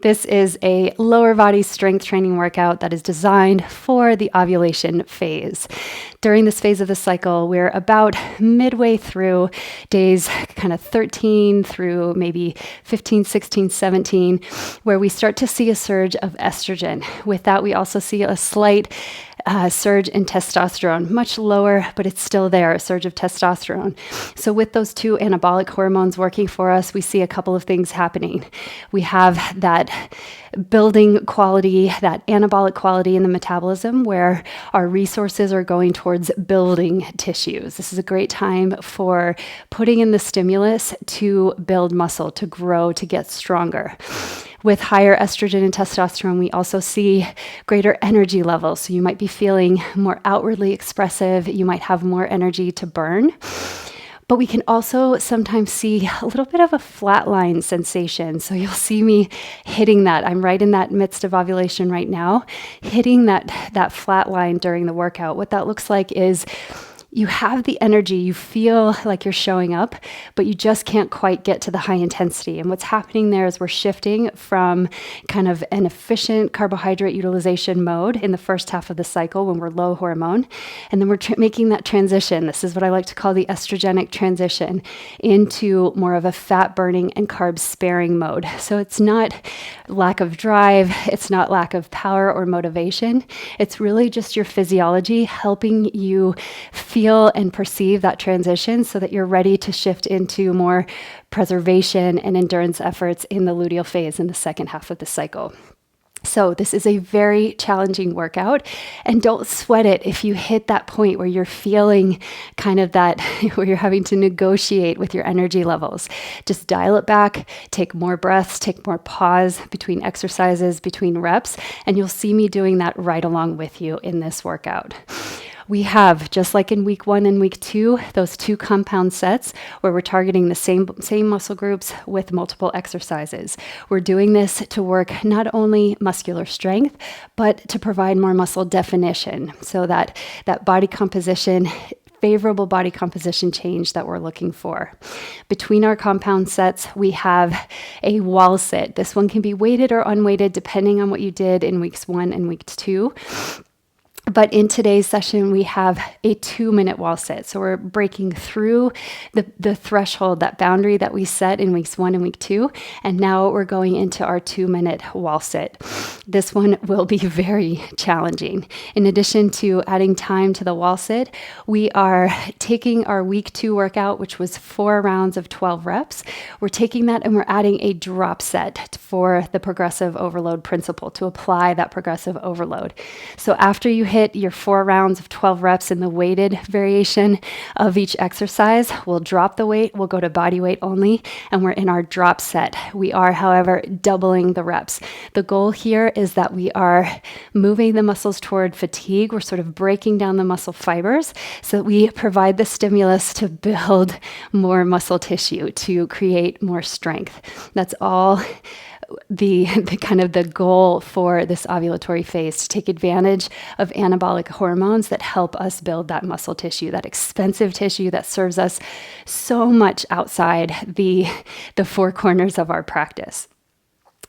This is a lower body strength training workout that is designed for the ovulation phase. During this phase of the cycle, we're about midway through days kind of 13 through maybe 15, 16, 17, where we start to see a surge of estrogen. With that, we also see a slight surge in testosterone, much lower, but it's still there, a surge of testosterone. So with those two anabolic hormones working for us, we see a couple of things happening. We have that building quality, that anabolic quality in the metabolism where our resources are going towards building tissues. This is a great time for putting in the stimulus to build muscle, to grow, to get stronger. With higher estrogen and testosterone, we also see greater energy levels. So you might be feeling more outwardly expressive. You might have more energy to burn. But we can also sometimes see a little bit of a flatline sensation. So you'll see me hitting that. I'm right in that midst of ovulation right now, hitting that flat line during the workout. What that looks like is you have the energy, you feel like you're showing up, but you just can't quite get to the high intensity. And what's happening there is we're shifting from kind of an efficient carbohydrate utilization mode in the first half of the cycle when we're low hormone. And then we're making that transition. This is what I like to call the estrogenic transition into more of a fat burning and carb sparing mode. So it's not lack of drive. It's not lack of power or motivation. It's really just your physiology helping you feel and perceive that transition so that you're ready to shift into more preservation and endurance efforts in the luteal phase in the second half of the cycle. So this is a very challenging workout, and don't sweat it if you hit that point where you're feeling kind of that, where you're having to negotiate with your energy levels. Just dial it back, take more breaths, take more pause between exercises, between reps, and you'll see me doing that right along with you in this workout. We have, just like in week 1 and week 2, those 2 compound sets where we're targeting the same muscle groups with multiple exercises. We're doing this to work not only muscular strength, but to provide more muscle definition so that body composition, favorable body composition change that we're looking for. Between our compound sets, we have a wall sit. This one can be weighted or unweighted depending on what you did in weeks 1 and week 2. But in today's session, we have a 2-minute wall sit. So we're breaking through the threshold, that boundary that we set in weeks 1 and week 2. And now we're going into our 2-minute wall sit. This one will be very challenging. In addition to adding time to the wall sit, we are taking our week 2 workout, which was 4 rounds of 12 reps. We're taking that and we're adding a drop set for the progressive overload principle to apply that progressive overload. So after you hit your 4 rounds of 12 reps in the weighted variation of each exercise, we'll drop the weight, we'll go to body weight only, and we're in our drop set. We are, however, doubling the reps. The goal here is that we are moving the muscles toward fatigue. We're sort of breaking down the muscle fibers so that we provide the stimulus to build more muscle tissue, to create more strength. That's all the kind of the goal for this ovulatory phase, to take advantage of anabolic hormones that help us build that muscle tissue, that expensive tissue that serves us so much outside the 4 corners of our practice.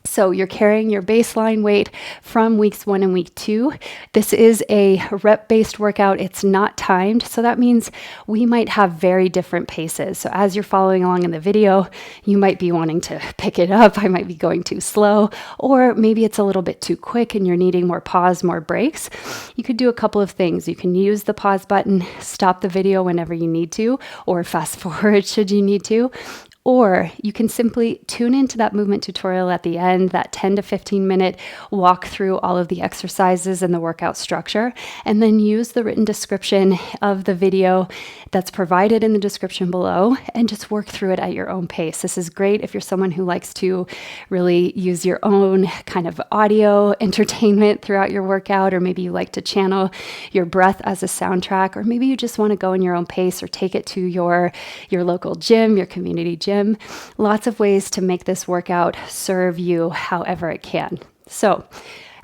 So you're carrying your baseline weight from weeks 1 and week 2. This is a rep-based workout. It's not timed. So that means we might have very different paces. So as you're following along in the video, you might be wanting to pick it up. I might be going too slow, or maybe it's a little bit too quick and you're needing more pause, more breaks. You could do a couple of things. You can use the pause button, stop the video whenever you need to, or fast forward should you need to. Or you can simply tune into that movement tutorial at the end, that 10 to 15 minute walk through all of the exercises and the workout structure, and then use the written description of the video that's provided in the description below and just work through it at your own pace. This is great if you're someone who likes to really use your own kind of audio entertainment throughout your workout, or maybe you like to channel your breath as a soundtrack, or maybe you just want to go in your own pace or take it to your local gym, your community gym. Lots of ways to make this workout serve you however it can. So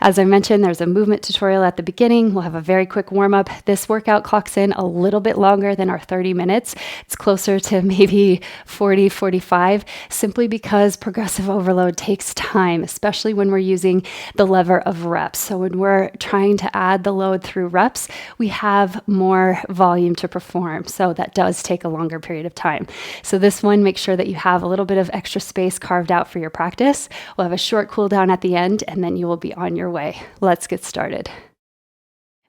As I mentioned, there's a movement tutorial at the beginning. We'll have a very quick warm up. This workout clocks in a little bit longer than our 30 minutes. It's closer to maybe 40, 45, simply because progressive overload takes time, especially when we're using the lever of reps. So when we're trying to add the load through reps, we have more volume to perform. So that does take a longer period of time. So this one, make sure that you have a little bit of extra space carved out for your practice. We'll have a short cool down at the end, and then you will be on your way. Let's get started.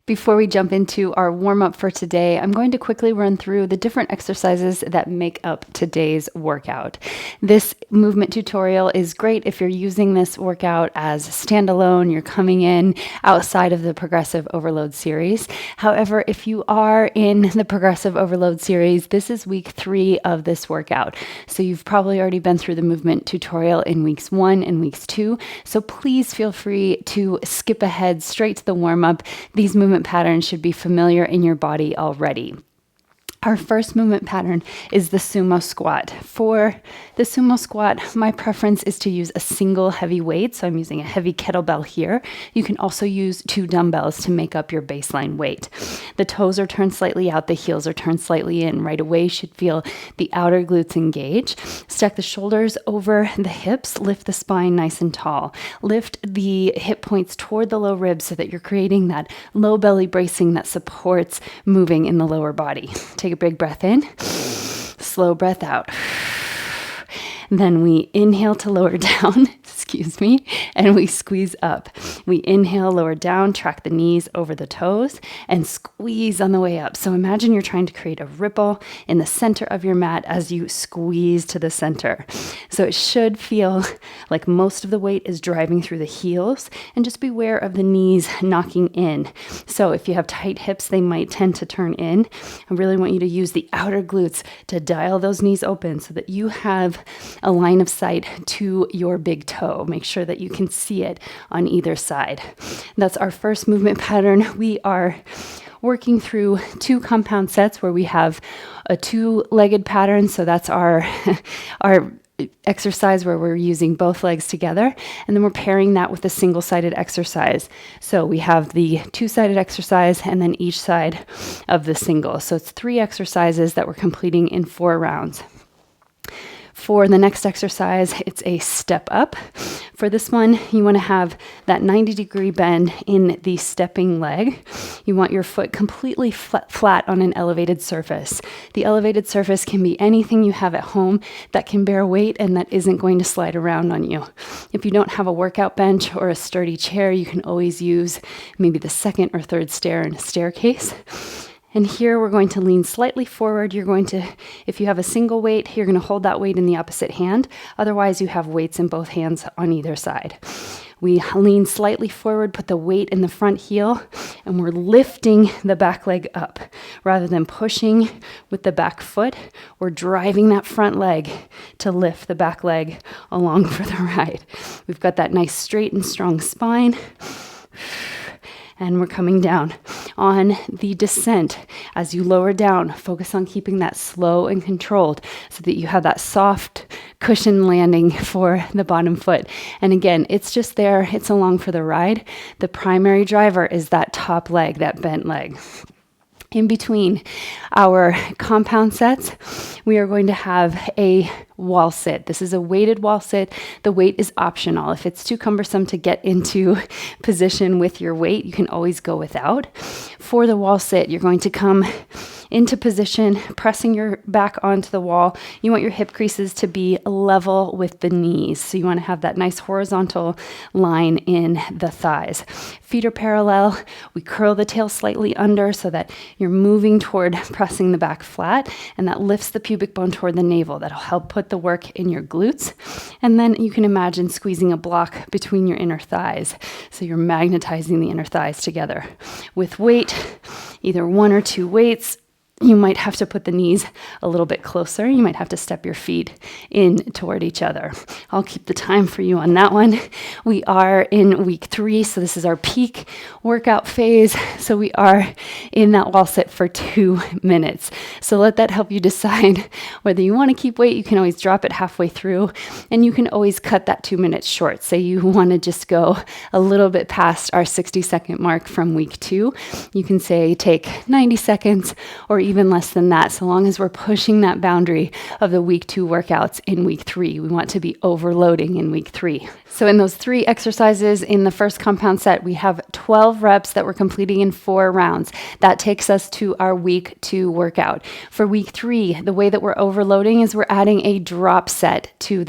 Before we jump into our warm-up for today, I'm going to quickly run through the different exercises that make up today's workout. This movement tutorial is great if you're using this workout as standalone, you're coming in outside of the progressive overload series. However, if you are in the progressive overload series, this is week 3 of this workout. So you've probably already been through the movement tutorial in weeks 1 and weeks 2. So please feel free to skip ahead straight to the warm-up. These movement patterns should be familiar in your body already. Our first movement pattern is the sumo squat. For the sumo squat, my preference is to use a single heavy weight. So I'm using a heavy kettlebell here. You can also use 2 dumbbells to make up your baseline weight. The toes are turned slightly out, the heels are turned slightly in. Right away, you should feel the outer glutes engage. Stack the shoulders over the hips, lift the spine nice and tall. Lift the hip points toward the low ribs so that you're creating that low belly bracing that supports moving in the lower body. Take a big breath in, slow breath out. Then we inhale to lower down, and we squeeze up. We inhale, lower down, track the knees over the toes, and squeeze on the way up. So imagine you're trying to create a ripple in the center of your mat as you squeeze to the center. So it should feel like most of the weight is driving through the heels, and just beware of the knees knocking in. So if you have tight hips, they might tend to turn in. I really want you to use the outer glutes to dial those knees open so that you have a line of sight to your big toe. Make sure that you can see it on either side. That's our first movement pattern. We are working through 2 compound sets where we have a 2-legged pattern. So that's our exercise where we're using both legs together, and then we're pairing that with a single-sided exercise. So we have the 2-sided exercise and then each side of the single. So it's 3 exercises that we're completing in 4 rounds. For the next exercise, it's a step up. For this one, you want to have that 90-degree bend in the stepping leg. You want your foot completely flat on an elevated surface. The elevated surface can be anything you have at home that can bear weight and that isn't going to slide around on you. If you don't have a workout bench or a sturdy chair, you can always use maybe the 2nd or 3rd stair in a staircase. And here we're going to lean slightly forward. You're going to, if you have a single weight, you're going to hold that weight in the opposite hand. Otherwise, you have weights in both hands on either side. We lean slightly forward, put the weight in the front heel, and we're lifting the back leg up. Rather than pushing with the back foot, we're driving that front leg to lift the back leg along for the ride. We've got that nice straight and strong spine. And we're coming down. On the descent, as you lower down, focus on keeping that slow and controlled so that you have that soft cushion landing for the bottom foot. And again, it's just there, it's along for the ride. The primary driver is that top leg, that bent leg. In between our compound sets, we are going to have a wall sit. This is a weighted wall sit. The weight is optional. If it's too cumbersome to get into position with your weight, you can always go without. For the wall sit, you're going to come into position, pressing your back onto the wall. You want your hip creases to be level with the knees. So you want to have that nice horizontal line in the thighs. Feet are parallel. We curl the tail slightly under so that you're moving toward pressing the back flat, and that lifts the pubic bone toward the navel. That'll help put the work in your glutes. And then you can imagine squeezing a block between your inner thighs. So you're magnetizing the inner thighs together. With weight, either 1 or 2 weights, you might have to put the knees a little bit closer. You might have to step your feet in toward each other. I'll keep the time for you on that one. We are in week 3, so this is our peak workout phase. So we are in that wall sit for 2 minutes. So let that help you decide whether you want to keep weight. You can always drop it halfway through, and you can always cut that 2 minutes short. Say you want to just go a little bit past our 60-second mark from week 2. You can say take 90 seconds or even less than that, so long as we're pushing that boundary of the week 2 workouts in week 3. We want to be overloading in week 3. So in those 3 exercises in the first compound set, we have 12 reps that we're completing in 4 rounds. That takes us to our week 2 workout. For week 3, the way that we're overloading is we're adding a drop set to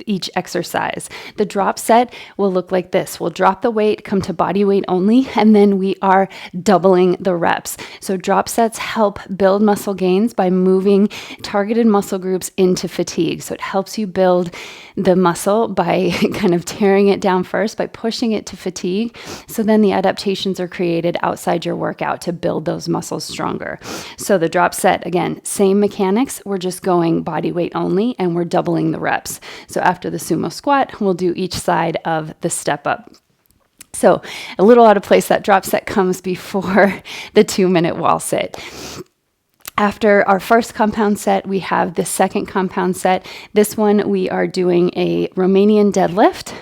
each exercise. The drop set will look like this. We'll drop the weight, come to body weight only, and then we are doubling the reps. So drop sets help build muscle gains by moving targeted muscle groups into fatigue. So it helps you build the muscle by kind of tearing it down first, by pushing it to fatigue. So then the adaptations are created outside your workout to build those muscles stronger. So the drop set, again, same mechanics. We're just going body weight only and we're doubling the reps. So after the sumo squat, we'll do each side of the step up. So a little out of place, that drop set comes before the 2-minute wall sit. After our first compound set, we have the second compound set. This one, we are doing a Romanian deadlift.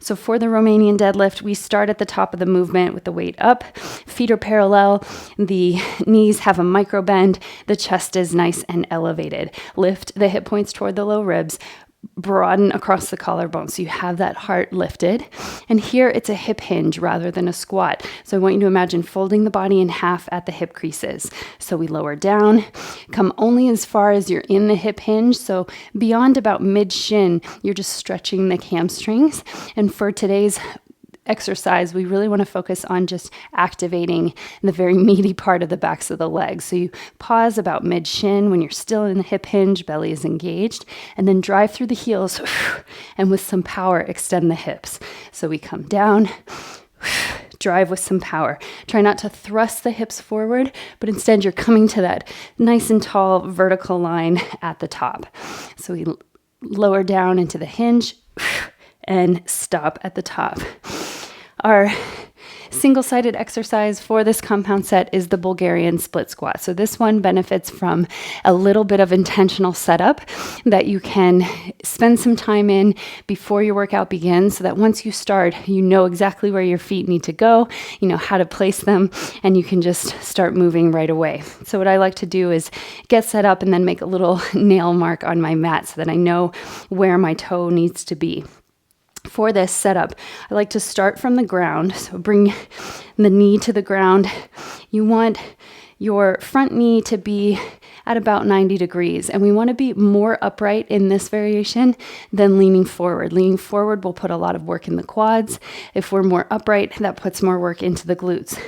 So for the Romanian deadlift, we start at the top of the movement with the weight up. Feet are parallel. The knees have a micro bend. The chest is nice and elevated. Lift the hip points toward the low ribs. Broaden across the collarbone so you have that heart lifted. And here it's a hip hinge rather than a squat. So I want you to imagine folding the body in half at the hip creases. So we lower down, come only as far as you're in the hip hinge. So beyond about mid shin, you're just stretching the hamstrings. And for today's exercise, we really want to focus on just activating the very meaty part of the backs of the legs. So you pause about mid shin when you're still in the hip hinge, belly is engaged, and then drive through the heels and with some power extend the hips. So we come down, drive with some power. Try not to thrust the hips forward, but instead you're coming to that nice and tall vertical line at the top. So we lower down into the hinge and stop at the top. Our single-sided exercise for this compound set is the Bulgarian split squat. So this one benefits from a little bit of intentional setup that you can spend some time in before your workout begins, so that once you start, you know exactly where your feet need to go, you know how to place them, and you can just start moving right away. So what I like to do is get set up and then make a little nail mark on my mat so that I know where my toe needs to be. For this setup, I like to start from the ground. So bring the knee to the ground. You want your front knee to be at about 90 degrees. And we want to be more upright in this variation than leaning forward. Leaning forward will put a lot of work in the quads. If we're more upright, that puts more work into the glutes.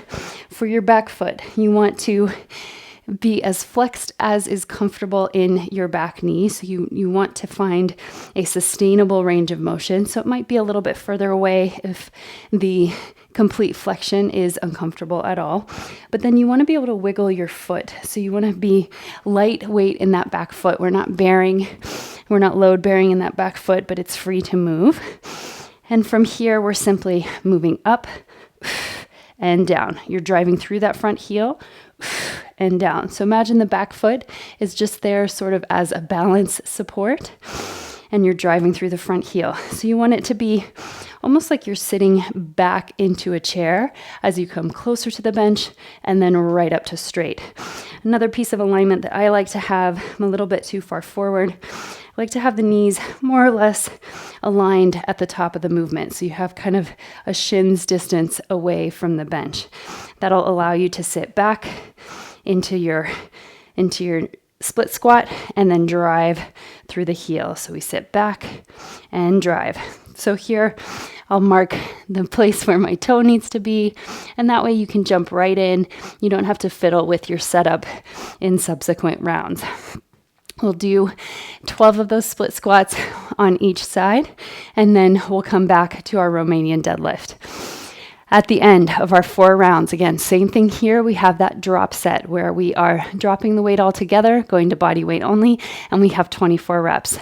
For your back foot, you want to be as flexed as is comfortable in your back knee. So you want to find a sustainable range of motion. So it might be a little bit further away if the complete flexion is uncomfortable at all. But then you want to be able to wiggle your foot. So you want to be lightweight in that back foot. We're not load bearing in that back foot, but it's free to move. And from here, we're simply moving up and down. You're driving through that front heel and down. So imagine the back foot is just there sort of as a balance support, and you're driving through the front heel. So you want it to be almost like you're sitting back into a chair as you come closer to the bench and then right up to straight. Another piece of alignment that I like to have, I'm a little bit too far forward. I like to have the knees more or less aligned at the top of the movement. So you have kind of a shin's distance away from the bench. That'll allow you to sit back into your split squat and then drive through the heel. So we sit back and drive. So here I'll mark the place where my toe needs to be, and that way you can jump right in. You don't have to fiddle with your setup in subsequent rounds. We'll do 12 of those split squats on each side, and then we'll come back to our Romanian deadlift. At the end of our 4 rounds, again, same thing here, we have that drop set where we are dropping the weight all together, going to body weight only, and we have 24 reps.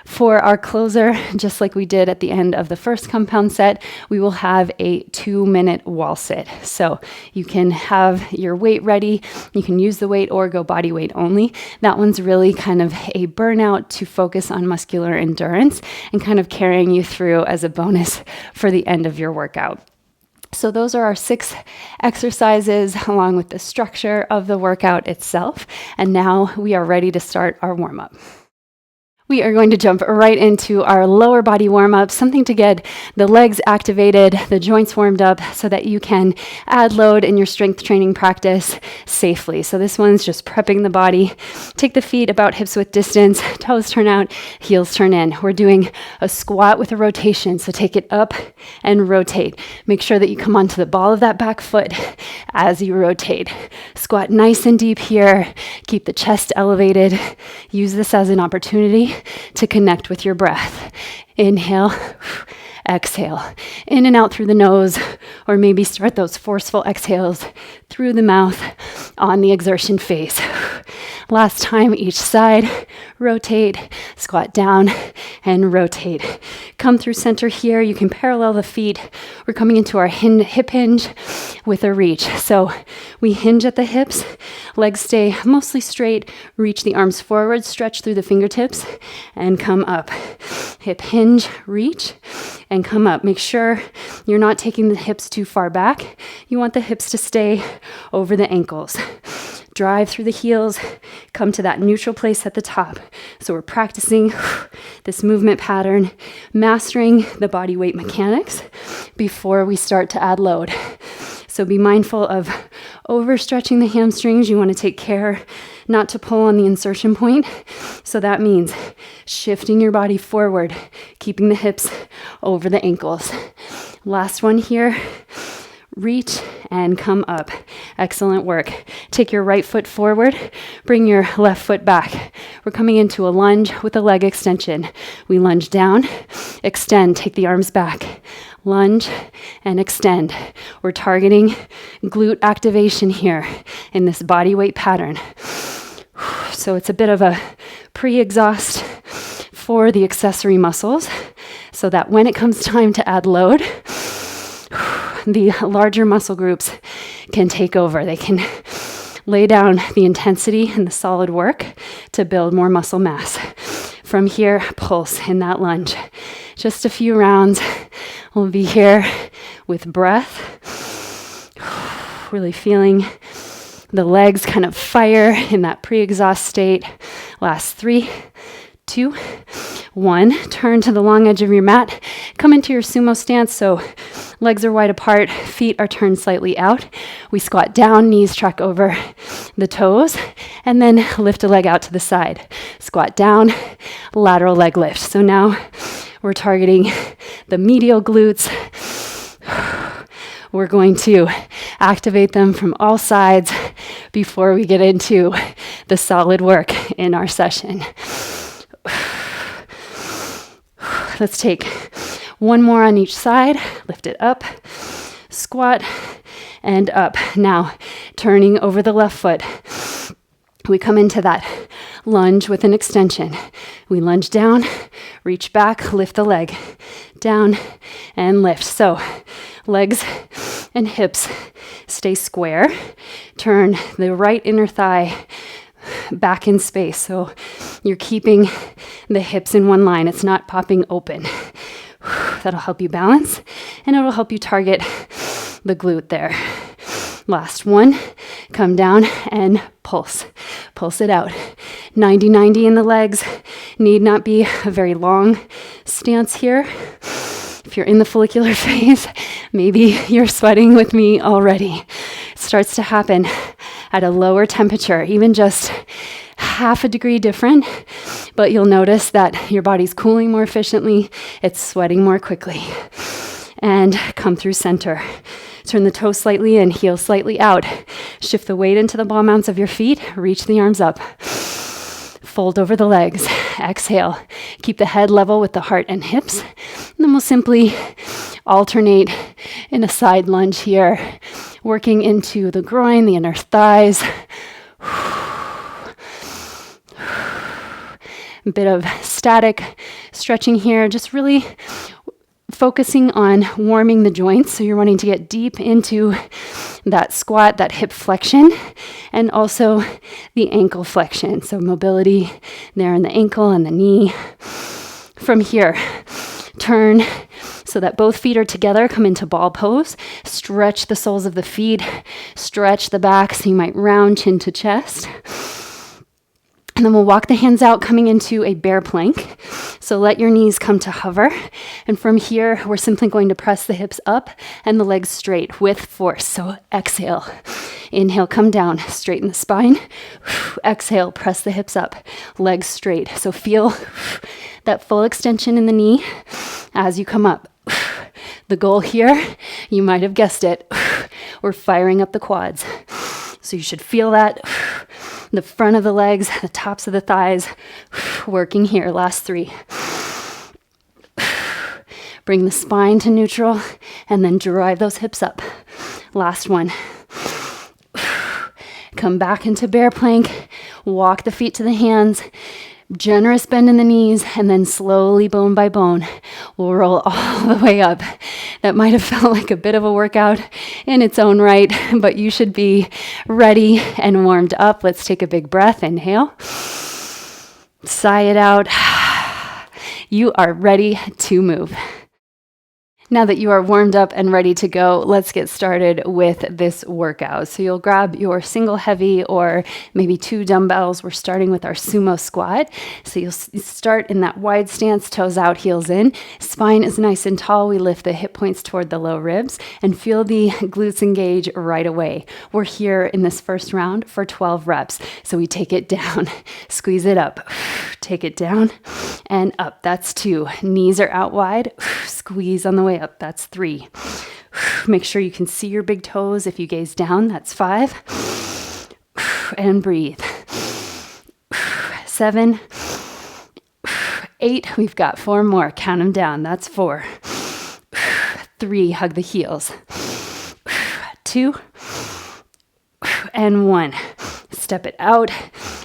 For our closer, just like we did at the end of the first compound set, we will have a 2-minute wall sit. So you can have your weight ready, you can use the weight or go body weight only. That one's really kind of a burnout to focus on muscular endurance and kind of carrying you through as a bonus for the end of your workout. So those are our 6 exercises along with the structure of the workout itself. And now we are ready to start our warm-up. We are going to jump right into our lower body warm-up, something to get the legs activated, the joints warmed up so that you can add load in your strength training practice safely. So this one's just prepping the body. Take the feet about hips width distance, toes turn out, heels turn in. We're doing a squat with a rotation, so take it up and rotate. Make sure that you come onto the ball of that back foot as you rotate. Squat nice and deep here. Keep the chest elevated. Use this as an opportunity to connect with your breath. Inhale, exhale, in and out through the nose, or maybe start those forceful exhales through the mouth on the exertion phase. Last time, each side, rotate, squat down, and rotate. Come through center here. You can parallel the feet. We're coming into our hip hinge with a reach. So we hinge at the hips, legs stay mostly straight, reach the arms forward, stretch through the fingertips, and come up. Hip hinge, reach, and come up. Make sure you're not taking the hips too far back. You want the hips to stay over the ankles. Drive through the heels, come to that neutral place at the top. So we're practicing this movement pattern, mastering the body weight mechanics before we start to add load. So be mindful of overstretching the hamstrings. You want to take care not to pull on the insertion point. So that means shifting your body forward, keeping the hips over the ankles. Last one here. Reach and come up. Excellent work. Take your right foot forward, bring your left foot back. We're coming into a lunge with a leg extension. We lunge down, extend, take the arms back. Lunge and extend. We're targeting glute activation here in this body weight pattern. So it's a bit of a pre-exhaust for the accessory muscles so that when it comes time to add load, the larger muscle groups can take over. They can lay down the intensity and the solid work to build more muscle mass. From here, pulse in that lunge. Just a few rounds. We'll be here with breath. Really feeling the legs kind of fire in that pre-exhaust state. Last 3, 2, 1. Turn to the long edge of your mat. Come into your sumo stance. So legs are wide apart, feet are turned slightly out. We squat down, knees track over the toes, and then lift a leg out to the side. Squat down, lateral leg lift. So now we're targeting the medial glutes. We're going to activate them from all sides before we get into the solid work in our session. Let's take one more on each side. Lift it up, squat, and up. Now, turning over the left foot. We come into that lunge with an extension. We lunge down, reach back, lift the leg, down, and lift. So, legs and hips stay square. Turn the right inner thigh back in space. So you're keeping the hips in one line. It's not popping open. That'll help you balance and it'll help you target the glute there. Last one, come down and pulse. Pulse it out. 90-90 in the legs. Need not be a very long stance here. If you're in the follicular phase, maybe you're sweating with me already. It starts to happen at a lower temperature, even just half a degree different, but you'll notice that your body's cooling more efficiently, it's sweating more quickly. And come through center. Turn the toes slightly in, heels slightly out. Shift the weight into the ball mounts of your feet, reach the arms up. Fold over the legs. Exhale. Keep the head level with the heart and hips. And then we'll simply alternate in a side lunge here, working into the groin, the inner thighs. A bit of static stretching here, just really focusing on warming the joints. So you're wanting to get deep into that squat, that hip flexion, and also the ankle flexion. So mobility there in the ankle and the knee. From here, turn so that both feet are together, come into ball pose. Stretch the soles of the feet, stretch the back, so you might round chin to chest. And then we'll walk the hands out, coming into a bear plank. So let your knees come to hover. And from here, we're simply going to press the hips up and the legs straight with force. So exhale. Inhale, come down, straighten the spine. Exhale, press the hips up, legs straight. So feel that full extension in the knee as you come up. The goal here, you might have guessed it, we're firing up the quads. So you should feel that. The front of the legs, the tops of the thighs, working here. Last 3. Bring the spine to neutral and then drive those hips up. Last one. Come back into bear plank, walk the feet to the hands, generous bend in the knees, and then slowly, bone by bone, we'll roll all the way up. That might have felt like a bit of a workout in its own right, but you should be ready and warmed up. Let's take a big breath. Inhale. Sigh it out. You are ready to move. Now that you are warmed up and ready to go, let's get started with this workout. So you'll grab your single heavy or maybe 2 dumbbells. We're starting with our sumo squat. So you'll start in that wide stance, toes out, heels in. Spine is nice and tall. We lift the hip points toward the low ribs and feel the glutes engage right away. We're here in this first round for 12 reps. So we take it down, squeeze it up, take it down and up. That's 2. Knees are out wide, squeeze on the way up. That's 3. Make sure you can see your big toes. If you gaze down, that's 5. And breathe. 7. 8. We've got 4 more. Count them down. That's 4. 3. Hug the heels. 2. And 1. Step it out.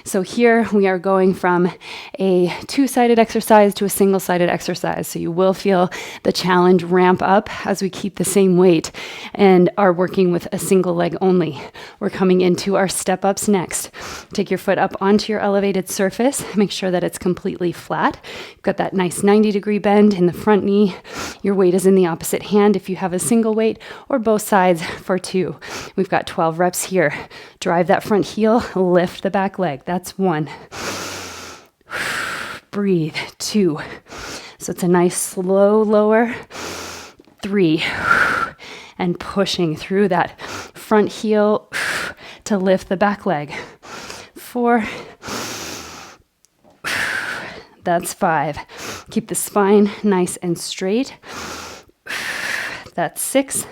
So here we are going from a 2-sided exercise to a single-sided exercise. So you will feel the challenge ramp up as we keep the same weight and are working with a single leg only. We're coming into our step-ups next. Take your foot up onto your elevated surface. Make sure that it's completely flat. You've got that nice 90-degree bend in the front knee. Your weight is in the opposite hand if you have a single weight, or both sides for 2. We've got 12 reps here. Drive that front heel, lift the back leg. That's 1. Breathe. 2. So it's a nice slow lower. 3. And pushing through that front heel to lift the back leg. 4. That's 5. Keep the spine nice and straight. That's 6.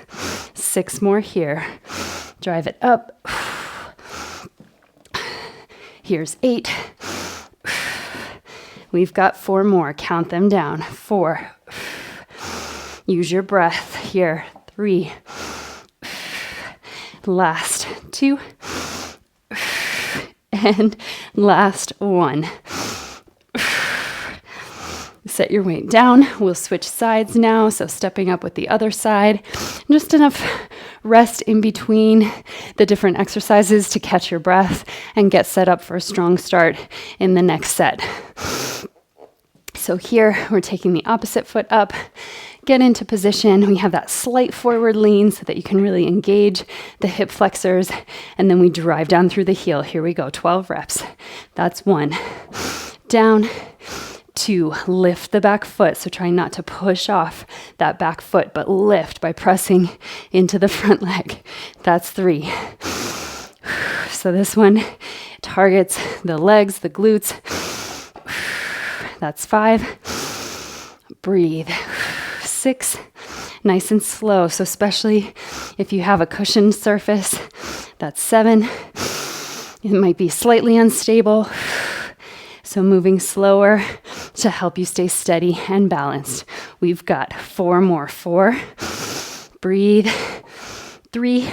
6 more here. Drive it up. Here's 8. We've got 4 more. Count them down. 4. Use your breath here. 3. Last 2. And last 1. Set your weight down. We'll switch sides now. So stepping up with the other side. Just enough rest in between the different exercises to catch your breath and get set up for a strong start in the next set. So here we're taking the opposite foot up, get into position. We have that slight forward lean so that you can really engage the hip flexors, and then we drive down through the heel. Here we go, 12 reps. That's 1. Down. 2, lift the back foot. So try not to push off that back foot, but lift by pressing into the front leg. That's 3. So this one targets the legs, the glutes. That's 5. Breathe. 6. Nice and slow. So especially if you have a cushioned surface, that's 7. It might be slightly unstable. So moving slower to help you stay steady and balanced. We've got 4 more. 4. Breathe. 3.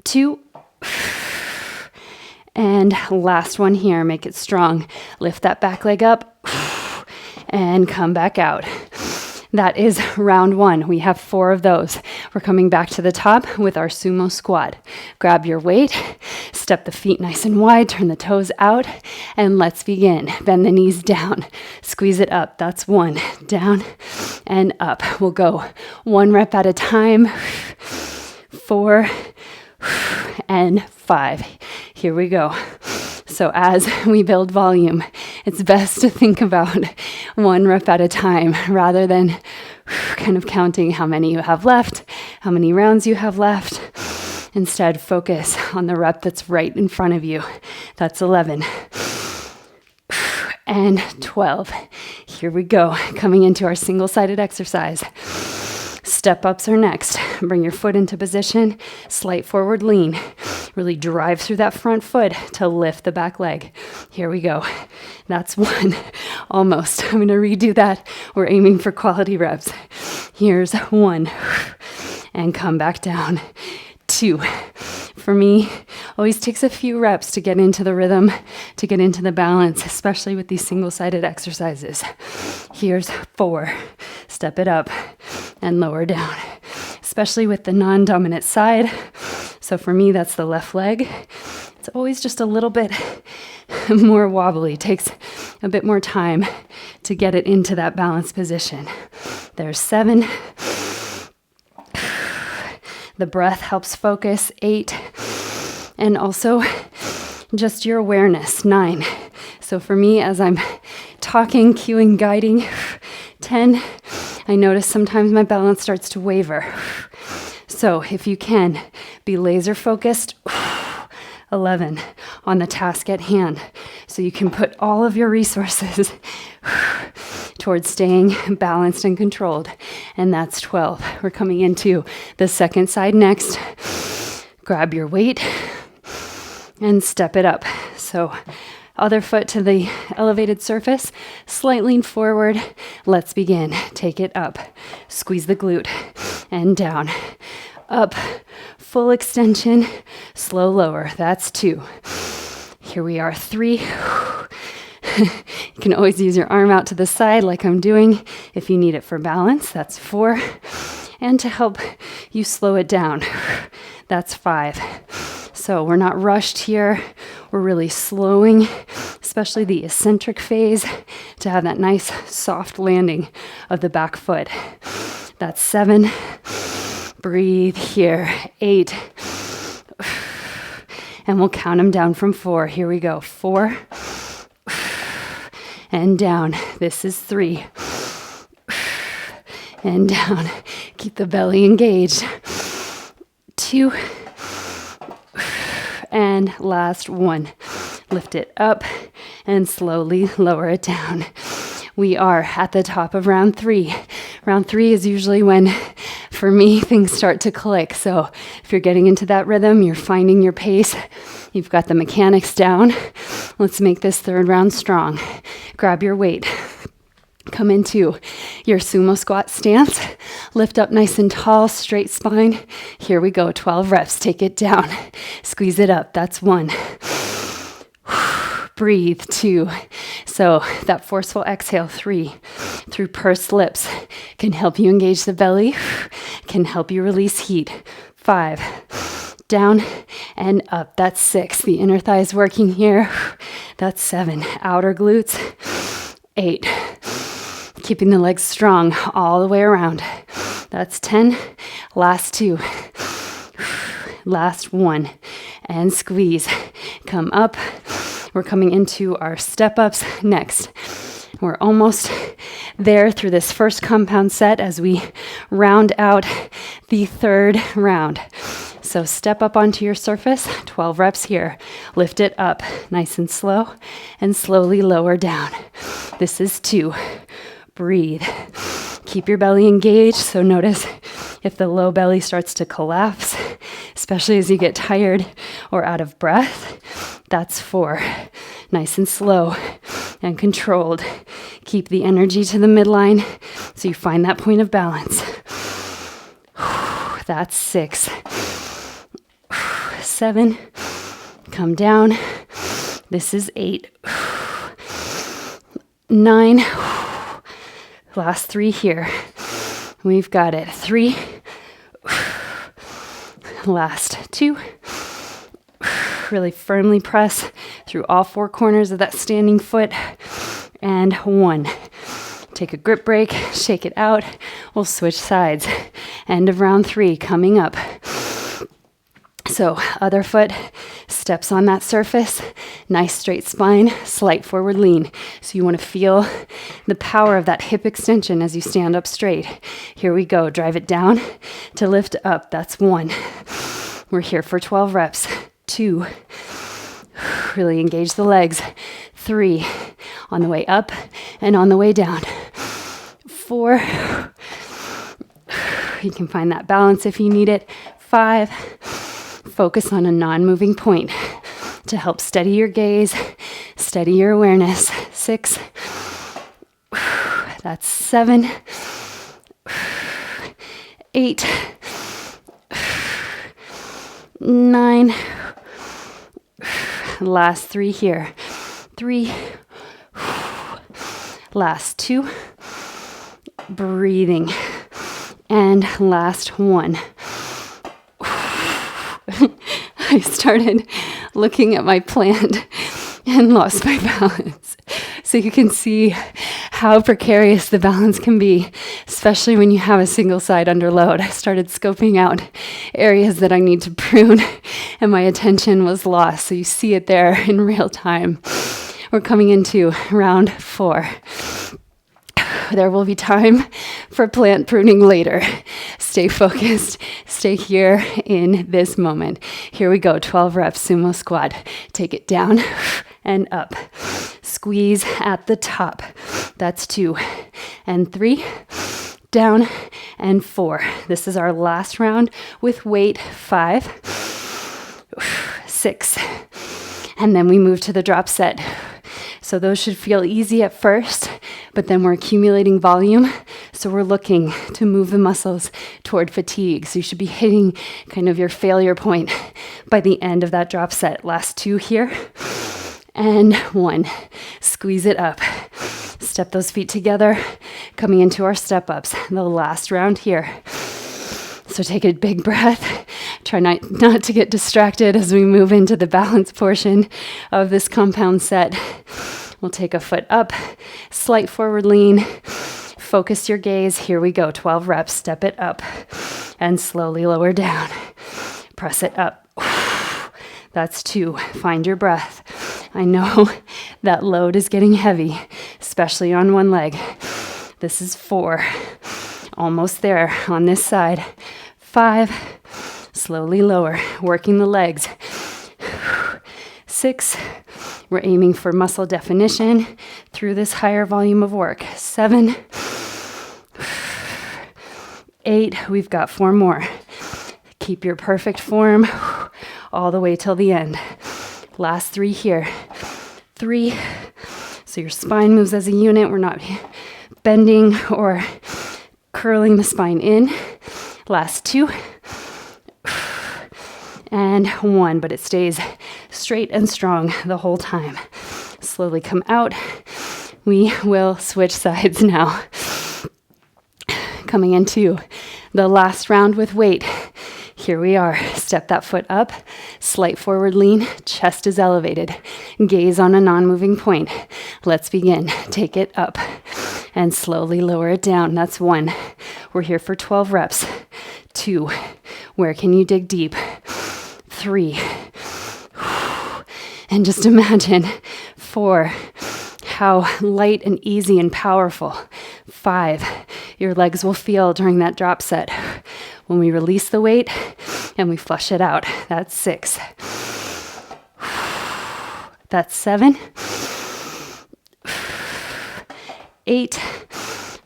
2. And last one here. Make it strong. Lift that back leg up and come back out. That is round 1. We have 4 of those. We're coming back to the top with our sumo squat. Grab your weight, step the feet nice and wide, turn the toes out, and let's begin. Bend the knees down, squeeze it up. That's 1, down and up. We'll go 1 rep at a time. 4 and 5. Here we go. So as we build volume, it's best to think about 1 rep at a time rather than kind of counting how many you have left, how many rounds you have left. Instead, focus on the rep that's right in front of you. That's 11 and 12. Here we go. Coming into our single-sided exercise. Step ups are next. Bring your foot into position, slight forward lean. Really drive through that front foot to lift the back leg. Here we go. That's 1. Almost. I'm going to redo that. We're aiming for quality reps. Here's 1. And come back down. 2. For me, always takes a few reps to get into the rhythm, to get into the balance, especially with these single-sided exercises. Here's 4. Step it up and lower down, especially with the non-dominant side. So for me, that's the left leg. It's always just a little bit more wobbly. Takes a bit more time to get it into that balanced position. There's 7. The breath helps focus. 8. And also just your awareness. 9. So for me, as I'm talking, cueing, guiding, 10, I notice sometimes my balance starts to waver. So if you can, be laser focused. 11, on the task at hand. So you can put all of your resources towards staying balanced and controlled. And that's 12. We're coming into the second side next. Grab your weight and step it up. So other foot to the elevated surface, slight lean forward. Let's begin. Take it up. Squeeze the glute and down. Up, full extension, slow lower. That's 2. Here we are. 3. You can always use your arm out to the side like I'm doing if you need it for balance. That's 4. And to help you slow it down, that's 5. So we're not rushed here. We're really slowing, especially the eccentric phase, to have that nice soft landing of the back foot. That's 7. Breathe here. 8. And we'll count them down from 4. Here we go. 4. And down. This is 3. And down. Keep the belly engaged. 2. And last 1. Lift it up and slowly lower it down. We are at the top of round 3. Round 3 is usually when, for me, things start to click. So if you're getting into that rhythm, you're finding your pace, you've got the mechanics down. Let's make this third round strong. Grab your weight. Come into your sumo squat stance. Lift up nice and tall, straight spine. Here we go. 12 reps. Take it down. Squeeze it up. That's 1. Breathe. 2. So that forceful exhale. 3. Through pursed lips can help you engage the belly, can help you release heat. 5. Down and up. That's 6. The inner thigh is working here. That's 7. Outer glutes. 8. Keeping the legs strong all the way around. That's 10. Last 2. Last 1. And squeeze. Come up. We're coming into our step ups next. We're almost there through this first compound set as we round out the third round. So step up onto your surface, 12 reps here. Lift it up nice and slow and slowly lower down. This is 2. Breathe. Keep your belly engaged. So notice if the low belly starts to collapse, especially as you get tired or out of breath. That's 4. Nice and slow and controlled. Keep the energy to the midline so you find that point of balance. That's 6. 7. Come down. This is 8. 9. Last 3 here. We've got it. 3. Last 2. Really firmly press through all 4 corners of that standing foot. And 1. Take a grip break, shake it out. We'll switch sides. End of round 3 coming up. So other foot steps on that surface. Nice straight spine, slight forward lean. So you want to feel the power of that hip extension as you stand up straight. Here we go. Drive it down to lift up. That's 1. We're here for 12 reps. 2. Really engage the legs. 3. On the way up and on the way down. 4. You can find that balance if you need it. 5. Focus on a non-moving point to help steady your gaze, steady your awareness. 6. That's 7. 8. 9. Last 3 here. 3. Last 2. Breathing. And last 1. I started looking at my plant and lost my balance. So you can see how precarious the balance can be, especially when you have a single side under load. I started scoping out areas that I need to prune, and my attention was lost. So you see it there in real time. We're coming into round 4. There will be time for plant pruning later. Stay focused. Stay here in this moment. Here we go. 12 reps, sumo squat. Take it down and up. Squeeze at the top. That's 2. And 3. Down and 4. This is our last round with weight. 5. 6. And then we move to the drop set. So those should feel easy at first, but then we're accumulating volume. So we're looking to move the muscles toward fatigue. So you should be hitting kind of your failure point by the end of that drop set. Last 2 here. And 1. Squeeze it up. Step those feet together, coming into our step ups. The last round here. So take a big breath. Try not to get distracted as we move into the balance portion of this compound set. We'll take a foot up, slight forward lean. Focus your gaze. Here we go. 12 reps. Step it up and slowly lower down. Press it up. That's 2. Find your breath. I know that load is getting heavy, especially on one leg. This is 4. Almost there on this side. 5. Slowly lower, working the legs. 6. We're aiming for muscle definition through this higher volume of work. 7. 8. We've got 4 more. Keep your perfect form all the way till the end. Last 3 here. 3. So your spine moves as a unit. We're not bending or curling the spine in. Last 2. And 1, but it stays straight and strong the whole time. Slowly come out. We will switch sides now. Coming into the last round with weight. Here we are. Step that foot up. Slight forward lean. Chest is elevated. Gaze on a non-moving point. Let's begin. Take it up and slowly lower it down. That's 1. We're here for 12 reps. 2. Where can you dig deep? 3. And just imagine. 4. How light and easy and powerful. 5. Your legs will feel during that drop set when we release the weight and we flush it out. That's 6. That's 7. 8.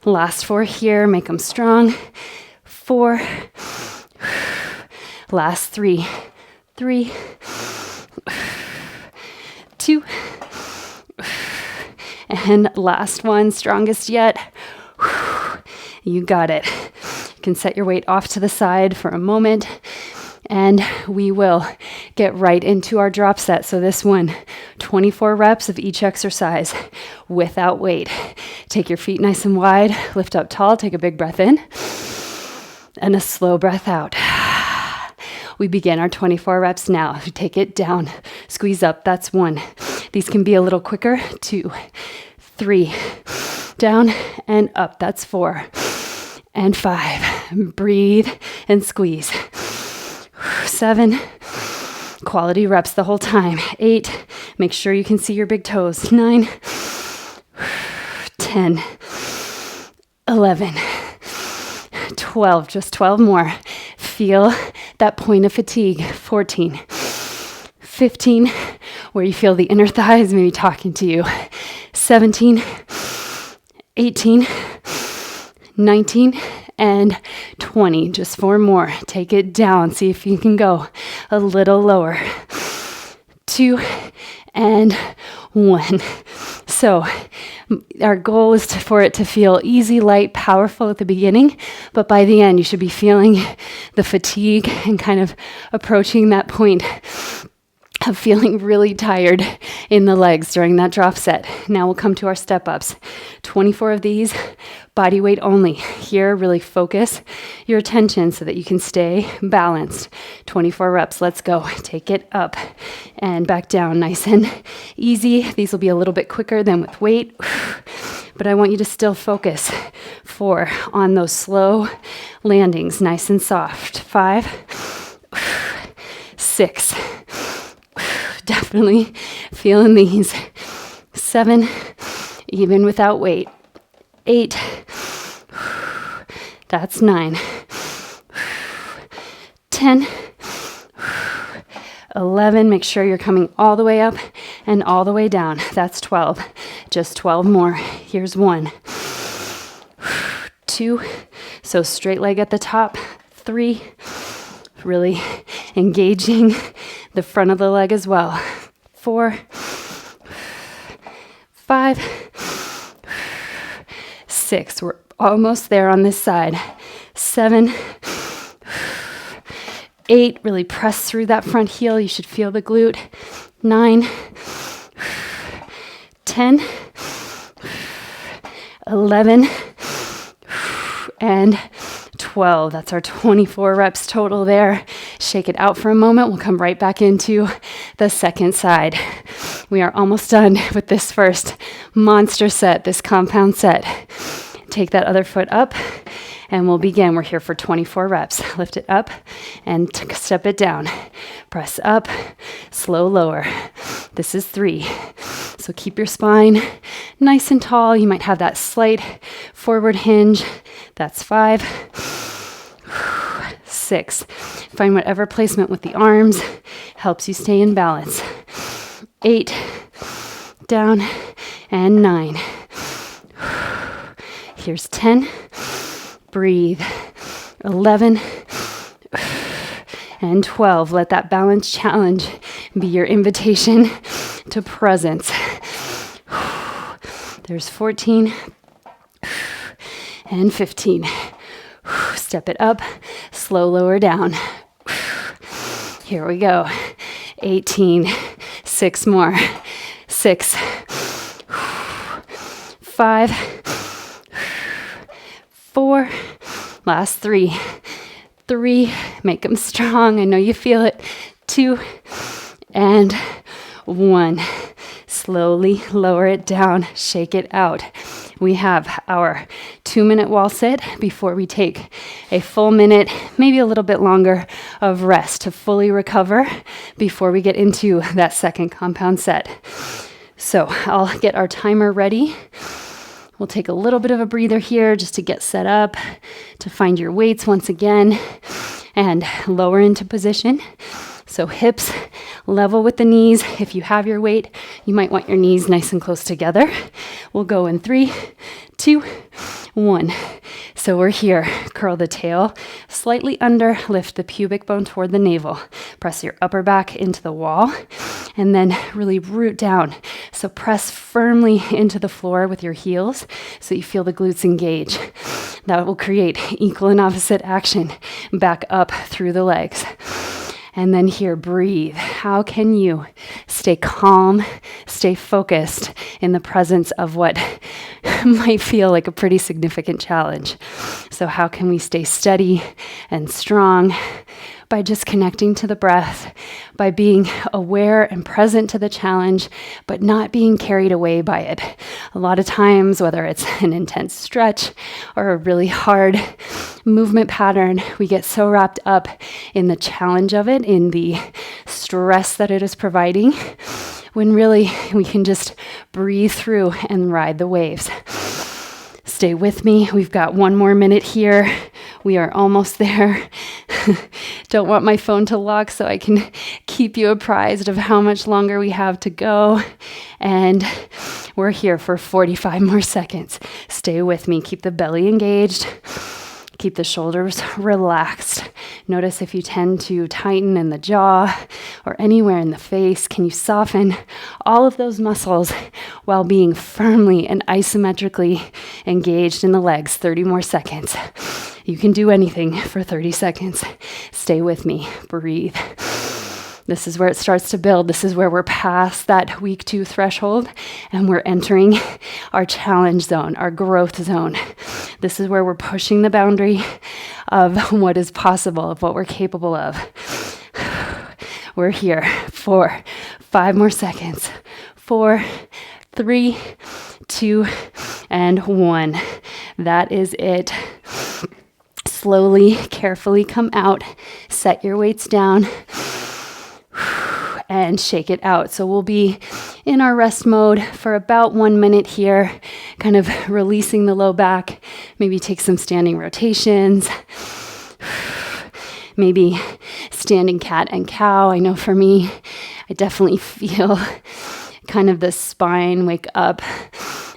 Last 4 here. Make them strong. 4. Last 3. 3. 2. And last one, strongest yet. You got it. You can set your weight off to the side for a moment, and we will get right into our drop set. So this one, 24 reps of each exercise without weight. Take your feet nice and wide, lift up tall, take a big breath in, and a slow breath out. We begin our 24 reps now. If you take it down, squeeze up, that's 1. These can be a little quicker, 2, 3, down and up, that's 4, and 5. Breathe and squeeze. 7, quality reps the whole time. 8, make sure you can see your big toes. 9, 10, 11, 12, just 12 more. Feel that point of fatigue. 14, 15, where you feel the inner thighs maybe talking to you. 17, 18, 19, and 20. Just 4 more. Take it down. See if you can go a little lower. 2 and 1. So our goal is for it to feel easy, light, powerful at the beginning, but by the end you should be feeling the fatigue and kind of approaching that point of feeling really tired in the legs during that drop set. Now we'll come to our step ups. 24 of these, body weight only. Here, really focus your attention so that you can stay balanced. 24 reps, let's go. Take it up and back down, nice and easy. These will be a little bit quicker than with weight, but I want you to still focus. 4, on those slow landings, nice and soft. 5, 6, definitely feeling these. 7, even without weight. 8, that's 9. 10, 11, make sure you're coming all the way up and all the way down. That's 12. Just 12 more. Here's 1. 2, so straight leg at the top. 3, really engaging the front of the leg as well. 4, 5, 6, we're almost there on this side. 7, 8, really press through that front heel. You should feel the glute. 9, 10, 11, and 12. That's our 24 reps total there. Shake it out for a moment. We'll come right back into the second side. We are almost done with this first monster set, this compound set. Take that other foot up and we'll begin. We're here for 24 reps. Lift it up and step it down. Press up, slow lower. This is 3. So keep your spine nice and tall. You might have that slight forward hinge. That's 5, 6. Find whatever placement with the arms helps you stay in balance. 8, down, and 9. Here's 10. Breathe. 11 and 12. Let that balance challenge be your invitation to presence. There's 14 and 15. Step it up, slow lower down. Here we go. 18, 6 more. 6, 5, 4, last 3. 3, make them strong. I know you feel it. 2 and 1. Slowly lower it down, shake it out. We have our 2-minute wall sit before we take a full minute, maybe a little bit longer of rest to fully recover before we get into that second compound set. So I'll get our timer ready. We'll take a little bit of a breather here just to get set up, to find your weights once again, and lower into position. So hips level with the knees. If you have your weight, you might want your knees nice and close together. We'll go in 3, 2, 1. So we're here. Curl the tail slightly under, lift the pubic bone toward the navel. Press your upper back into the wall, and then really root down. So press firmly into the floor with your heels so you feel the glutes engage. That will create equal and opposite action back up through the legs. And then here, breathe. How can you stay calm, stay focused in the presence of what might feel like a pretty significant challenge? So how can we stay steady and strong? By just connecting to the breath, by being aware and present to the challenge, but not being carried away by it. A lot of times, whether it's an intense stretch or a really hard movement pattern, we get so wrapped up in the challenge of it, in the stress that it is providing, when really we can just breathe through and ride the waves. Stay with me. We've got 1 more minute here. We are almost there. Don't want my phone to lock so I can keep you apprised of how much longer we have to go. And we're here for 45 more seconds. Stay with me. Keep the belly engaged. Keep the shoulders relaxed. Notice if you tend to tighten in the jaw or anywhere in the face, can you soften all of those muscles while being firmly and isometrically engaged in the legs? 30 more seconds. You can do anything for 30 seconds. Stay with me. Breathe. This is where it starts to build. This is where we're past that week 2 threshold and we're entering our challenge zone, our growth zone. This is where we're pushing the boundary of what is possible, of what we're capable of. We're here for 5 more seconds. 4, 3, 2, and 1. That is it. Slowly, carefully come out. Set your weights down. And shake it out. So we'll be in our rest mode for about 1 minute here, kind of releasing the low back. Maybe take some standing rotations. Maybe standing cat and cow. I know for me, I definitely feel kind of the spine wake up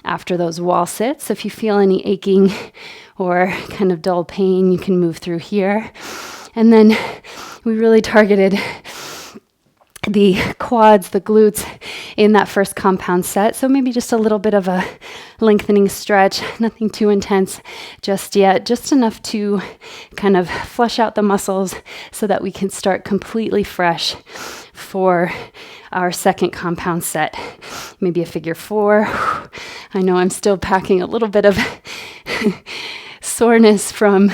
after those wall sits. So if you feel any aching or kind of dull pain, you can move through here. And then we really targeted the quads, the glutes in that first compound set. So maybe just a little bit of a lengthening stretch, nothing too intense just yet, just enough to kind of flush out the muscles so that we can start completely fresh for our second compound set. Maybe a figure 4. I know I'm still packing a little bit of soreness from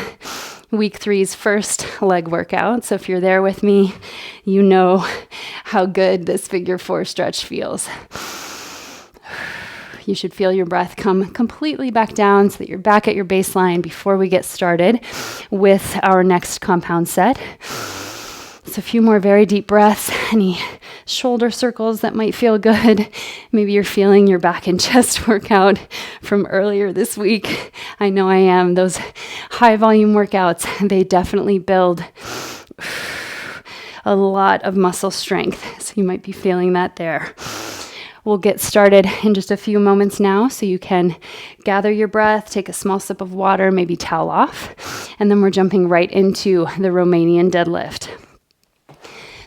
week 3's first leg workout. So if you're there with me, you know how good this figure 4 stretch feels. You should feel your breath come completely back down so that you're back at your baseline before we get started with our next compound set. So a few more very deep breaths, any shoulder circles that might feel good. Maybe you're feeling your back and chest workout from earlier this week. I know I am. Those high volume workouts, they definitely build a lot of muscle strength. So you might be feeling that there. We'll get started in just a few moments now, so you can gather your breath, take a small sip of water, maybe towel off, and then we're jumping right into the Romanian deadlift.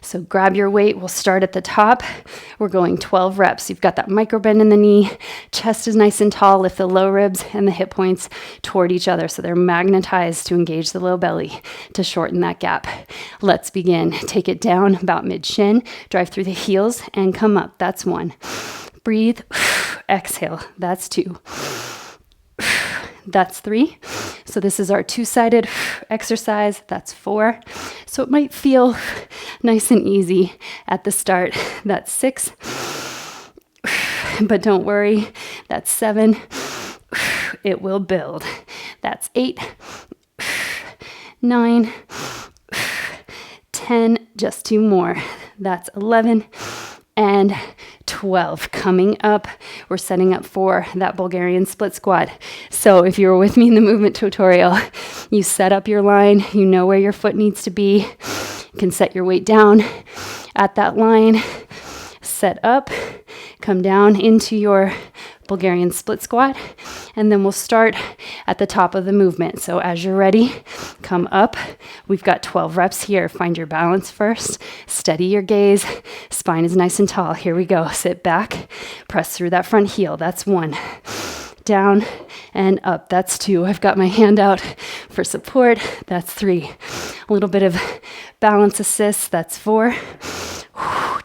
So grab your weight. We'll start at the top. We're going 12 reps. You've got that micro bend in the knee. Chest is nice and tall. Lift the low ribs and the hip points toward each other so they're magnetized to engage the low belly to shorten that gap. Let's begin. Take it down about mid-shin. Drive through the heels and come up. That's 1. Breathe. Exhale. That's 2. That's 3. So this is our 2-sided exercise. That's 4. So it might feel nice and easy at the start. That's 6. But don't worry. That's 7. It will build. That's 8. 9. 10. Just 2 more. That's 11. And 12. Coming up, we're setting up for that Bulgarian split squat. So if you were with me in the movement tutorial, you set up your line, you know where your foot needs to be. You can set your weight down at that line, set up, Come down into your Bulgarian split squat, and then we'll start at the top of the movement. So as you're ready, come up. We've got 12 reps here. Find your balance first. Steady your gaze. Spine is nice and tall. Here we go. Sit back. Press through that front heel. That's 1. Down and up. That's 2. I've got my hand out for support. That's 3. A little bit of balance assist. That's 4.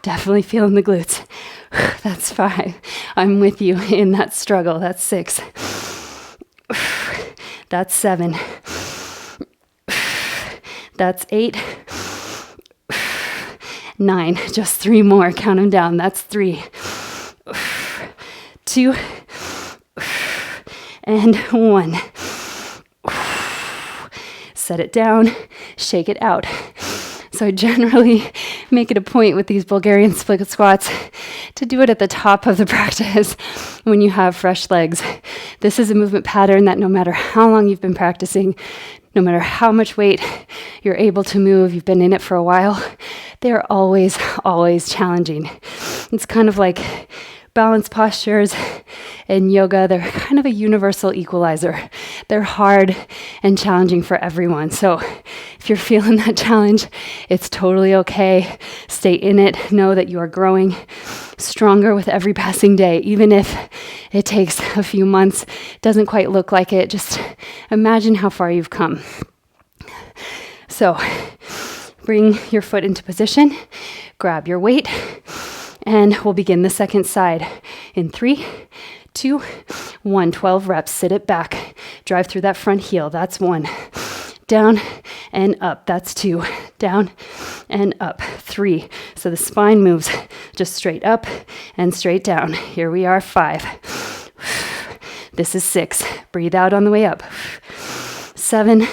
Definitely feeling the glutes. That's 5. I'm with you in that struggle. That's 6. That's 7. That's 8. 9. Just 3 more. Count them down. That's 3. 2. And 1. Set it down. Shake it out. So I generally make it a point with these Bulgarian split squats to do it at the top of the practice when you have fresh legs. This is a movement pattern that no matter how long you've been practicing, no matter how much weight you're able to move, you've been in it for a while, they're always, always challenging. It's kind of like balance postures in yoga. They're kind of a universal equalizer. They're hard and challenging for everyone. So if you're feeling that challenge, it's totally okay. Stay in it. Know that you are growing stronger with every passing day, even if it takes a few months, doesn't quite look like it. Just imagine how far you've come. So bring your foot into position, grab your weight, and we'll begin the second side in 3, 2, 1. 12 reps. Sit it back. Drive through that front heel. That's 1. Down and up. That's 2. Down and up. 3. So the spine moves just straight up and straight down. Here we are. 5. This is 6. Breathe out on the way up. 7.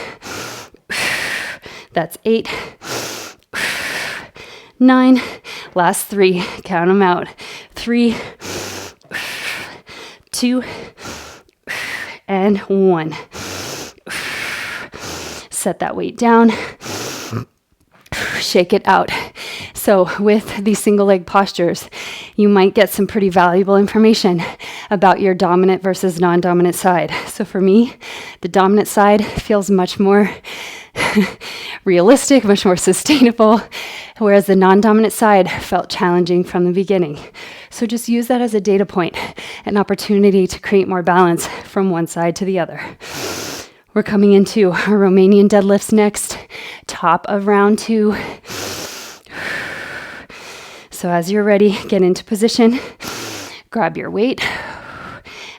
That's 8. 9. Last 3. Count them out. 3, 2, and 1. Set that weight down. Shake it out. So with these single leg postures, you might get some pretty valuable information about your dominant versus non-dominant side. So for me, the dominant side feels much more realistic, much more sustainable, whereas the non-dominant side felt challenging from the beginning. So just use that as a data point, an opportunity to create more balance from one side to the other. We're coming into our Romanian deadlifts next, top of round 2. So as you're ready, get into position, grab your weight,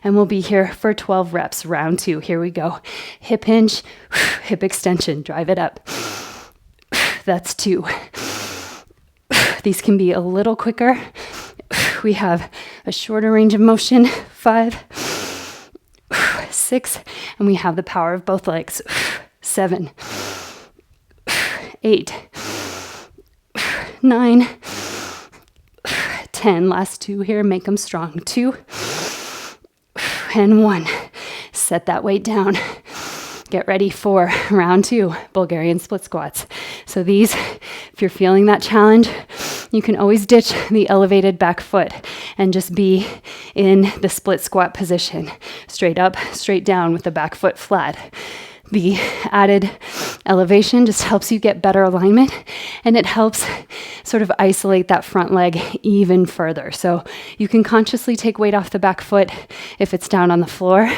and we'll be here for 12 reps, round 2. Here we go. Hip hinge, hip extension, drive it up. That's 2. These can be a little quicker. We have a shorter range of motion, 5, 6, and we have the power of both legs, 7, 8, 9, 10. Last 2 here, make them strong. 2, and 1. Set that weight down. Get ready for round 2, Bulgarian split squats. So these, if you're feeling that challenge, you can always ditch the elevated back foot and just be in the split squat position. Straight up, straight down with the back foot flat. The added elevation just helps you get better alignment, and it helps sort of isolate that front leg even further. So you can consciously take weight off the back foot if it's down on the floor,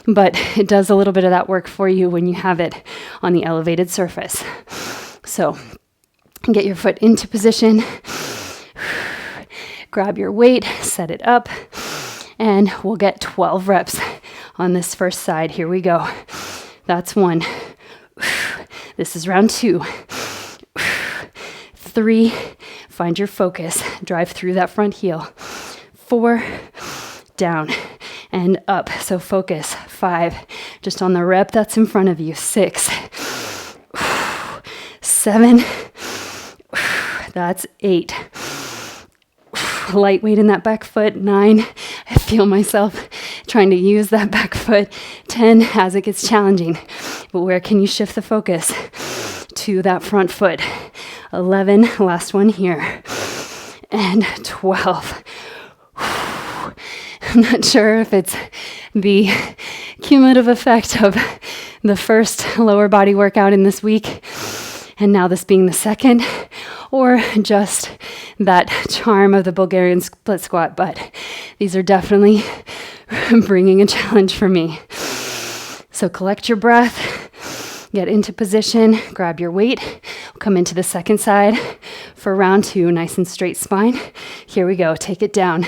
but it does a little bit of that work for you when you have it on the elevated surface. So get your foot into position, grab your weight, set it up, and we'll get 12 reps on this first side. Here we go. That's 1. This is round 2. 3. Find your focus. Drive through that front heel. 4. Down and up. So focus. 5. Just on the rep that's in front of you. 6. 7. That's 8. Lightweight in that back foot. 9. I feel myself trying to use that back foot. 10, as it gets challenging. But where can you shift the focus? To that front foot. 11, last one here. And 12. I'm not sure if it's the cumulative effect of the first lower body workout in this week, and now this being the second, or just that charm of the Bulgarian split squat, but these are definitely bringing a challenge for me. So collect your breath, get into position, grab your weight, come into the second side for round 2, nice and straight spine. Here we go, take it down,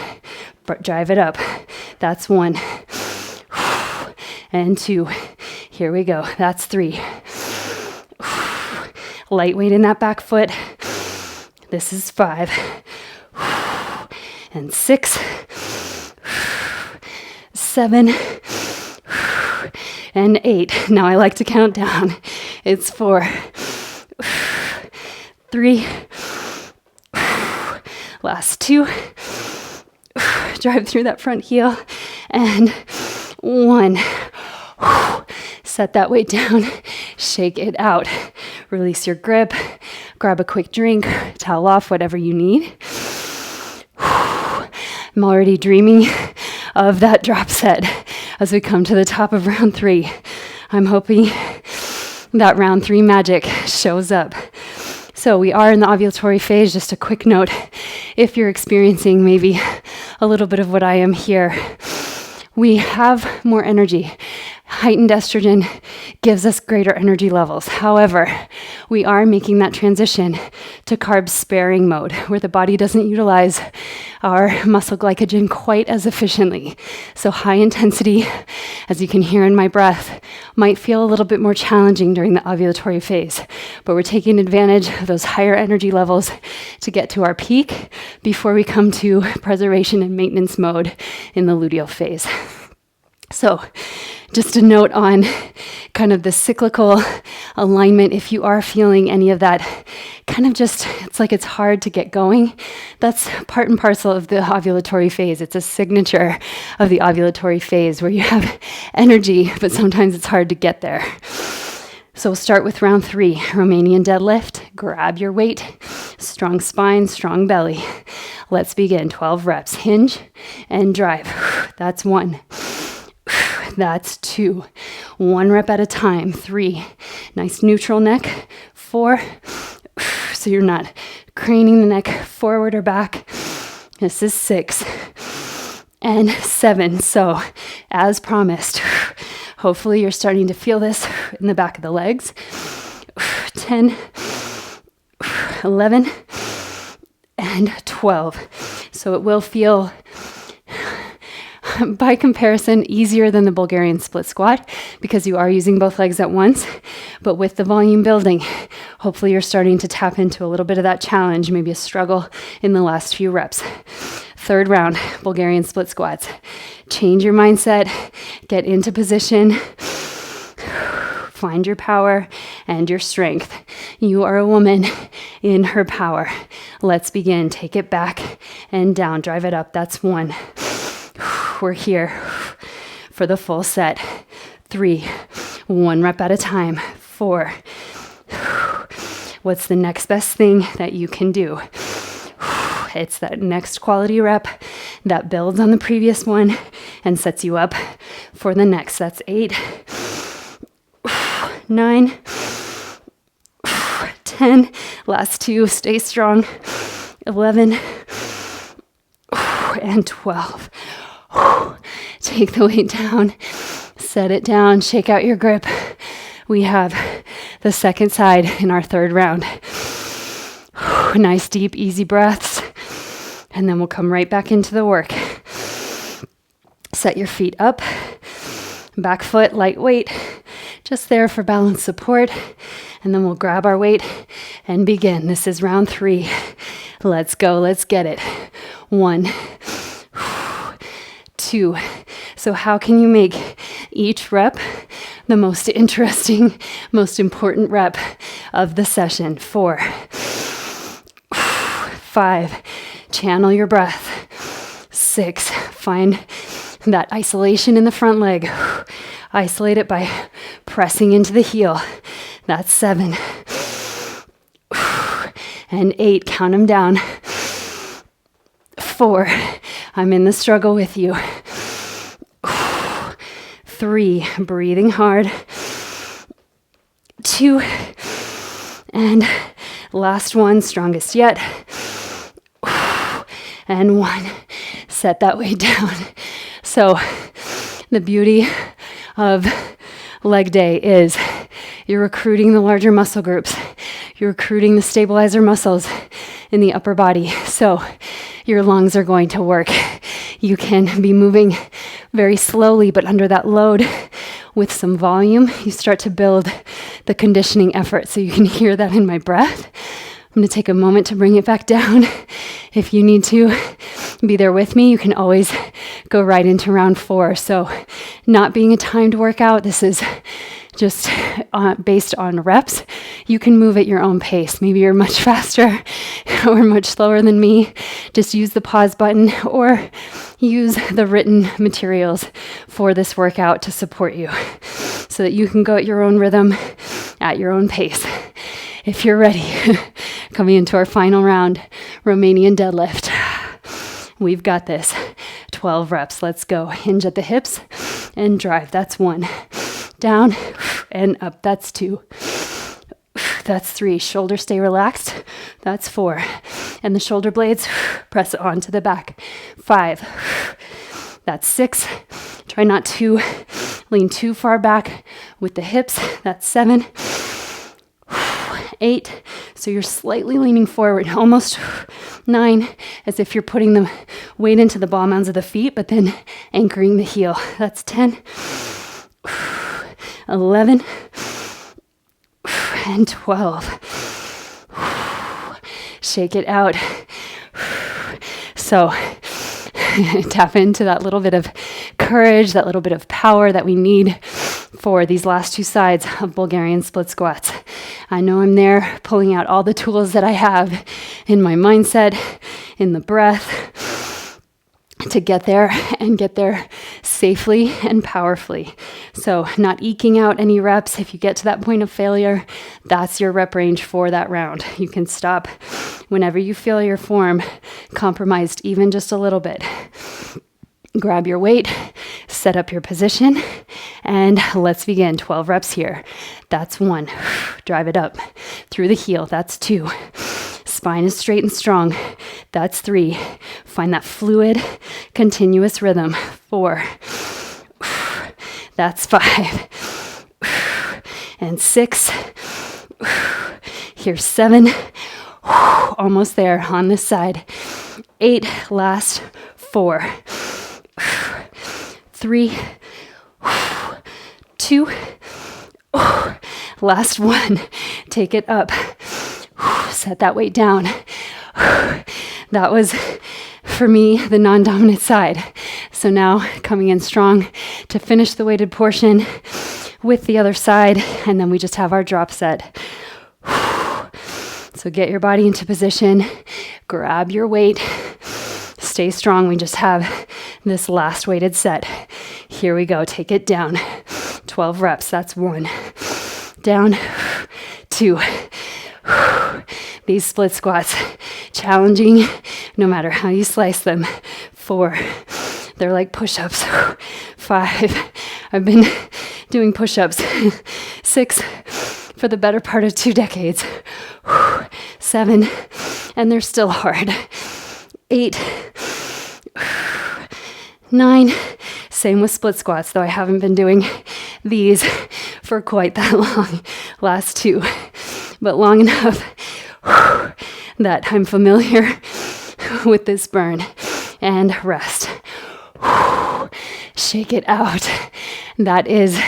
drive it up. That's 1. And 2. Here we go, that's 3. Light weight in that back foot. This is 5. And 6. 7. And 8. Now I like to count down. It's 4. 3. Last 2. Drive through that front heel. And 1. Set that weight down. Shake it out. Release your grip. Grab a quick drink. Towel off, whatever you need. I'm already dreaming of that drop set as we come to the top of round 3. I'm hoping that round 3 magic shows up. So we are in the ovulatory phase. Just a quick note, if you're experiencing maybe a little bit of what I am here, we have more energy. Heightened estrogen gives us greater energy levels. However, we are making that transition to carb sparing mode, where the body doesn't utilize our muscle glycogen quite as efficiently. So high intensity, as you can hear in my breath, might feel a little bit more challenging during the ovulatory phase, but we're taking advantage of those higher energy levels to get to our peak before we come to preservation and maintenance mode in the luteal phase. So just a note on kind of the cyclical alignment. If you are feeling any of that kind of just, it's like it's hard to get going, that's part and parcel of the ovulatory phase. It's a signature of the ovulatory phase where you have energy, but sometimes it's hard to get there. So we'll start with round 3, Romanian deadlift. Grab your weight, strong spine, strong belly. Let's begin. 12 reps. Hinge and drive. That's 1. That's 2. 1 rep at a time. 3. Nice neutral neck. 4. So you're not craning the neck forward or back. This is 6. And 7. So as promised, hopefully you're starting to feel this in the back of the legs. 10, 11, and 12. So it will feel, by comparison, easier than the Bulgarian split squat because you are using both legs at once. But with the volume building, hopefully you're starting to tap into a little bit of that challenge, maybe a struggle in the last few reps. 3rd round, Bulgarian split squats. Change your mindset, get into position, find your power and your strength. You are a woman in her power. Let's begin. Take it back and down. Drive it up. That's 1. We're here for the full set. 3, 1 rep at a time. 4. What's the next best thing that you can do? It's that next quality rep that builds on the previous one and sets you up for the next. That's 8, 9, 10. Last 2. Stay strong. 11 and 12. Take the weight down, set it down, shake out your grip. We have the second side in our 3rd round. Nice, deep, easy breaths. And then we'll come right back into the work. Set your feet up. Back foot, lightweight. Just there for balance support. And then we'll grab our weight and begin. This is round 3. Let's go. Let's get it. 1, 2. So how can you make each rep the most interesting, most important rep of the session? 4, 5. Channel your breath. 6. Find that isolation in the front leg. Isolate it by pressing into the heel. That's 7. And 8. Count them down. 4. I'm in the struggle with you. 3, breathing hard. 2, and last one, strongest yet. And 1, set that weight down. So the beauty of leg day is you're recruiting the larger muscle groups. You're recruiting the stabilizer muscles in the upper body. So your lungs are going to work. You can be moving very slowly, but under that load with some volume, you start to build the conditioning effort. So you can hear that in my breath. I'm going to take a moment to bring it back down. If you need to be there with me, you can always go right into round 4. So not being a timed workout, this is just based on reps. You can move at your own pace. Maybe you're much faster or much slower than me. Just use the pause button or use the written materials for this workout to support you so that you can go at your own rhythm, at your own pace. If you're ready, coming into our final round, Romanian deadlift. We've got this. 12 reps. Let's go. Hinge at the hips and drive. That's 1. Down and up. That's 2. That's 3. Shoulders stay relaxed. That's 4. And the shoulder blades, press it onto the back. 5. That's 6. Try not to lean too far back with the hips. That's 7. 8. So you're slightly leaning forward, almost 9, as if you're putting the weight into the ball mounds of the feet, but then anchoring the heel. That's 10. 11. And 12. Shake it out. So tap into that little bit of courage, that little bit of power that we need for these last 2 sides of Bulgarian split squats. I know I'm there pulling out all the tools that I have in my mindset, in the breath, to get there and get there safely and powerfully. So not eking out any reps. If you get to that point of failure, that's your rep range for that round. You can stop whenever you feel your form compromised even just a little bit. Grab your weight, set up your position, and let's begin. 12 reps here. That's 1. Drive it up through the heel. That's 2. Spine is straight and strong. That's 3. Find that fluid, continuous rhythm. 4. That's 5. And 6. Here's 7. Almost there on this side. 8. Last 4. 3, 2, last 1. Take it up. Set that weight down. That was, for me, the non-dominant side. So now coming in strong to finish the weighted portion with the other side, and then we just have our drop set. So get your body into position, grab your weight, stay strong. We just have this last weighted set. Here we go. Take it down. 12 reps. That's 1. Down. 2. These split squats, challenging no matter how you slice them. 4. They're like push-ups. 5. I've been doing push-ups. 6. For the better part of 2 decades. 7. And they're still hard. 8. 9. Same with split squats, though I haven't been doing these for quite that long. Last 2. But long enough that I'm familiar with this burn. And rest. Shake it out. That is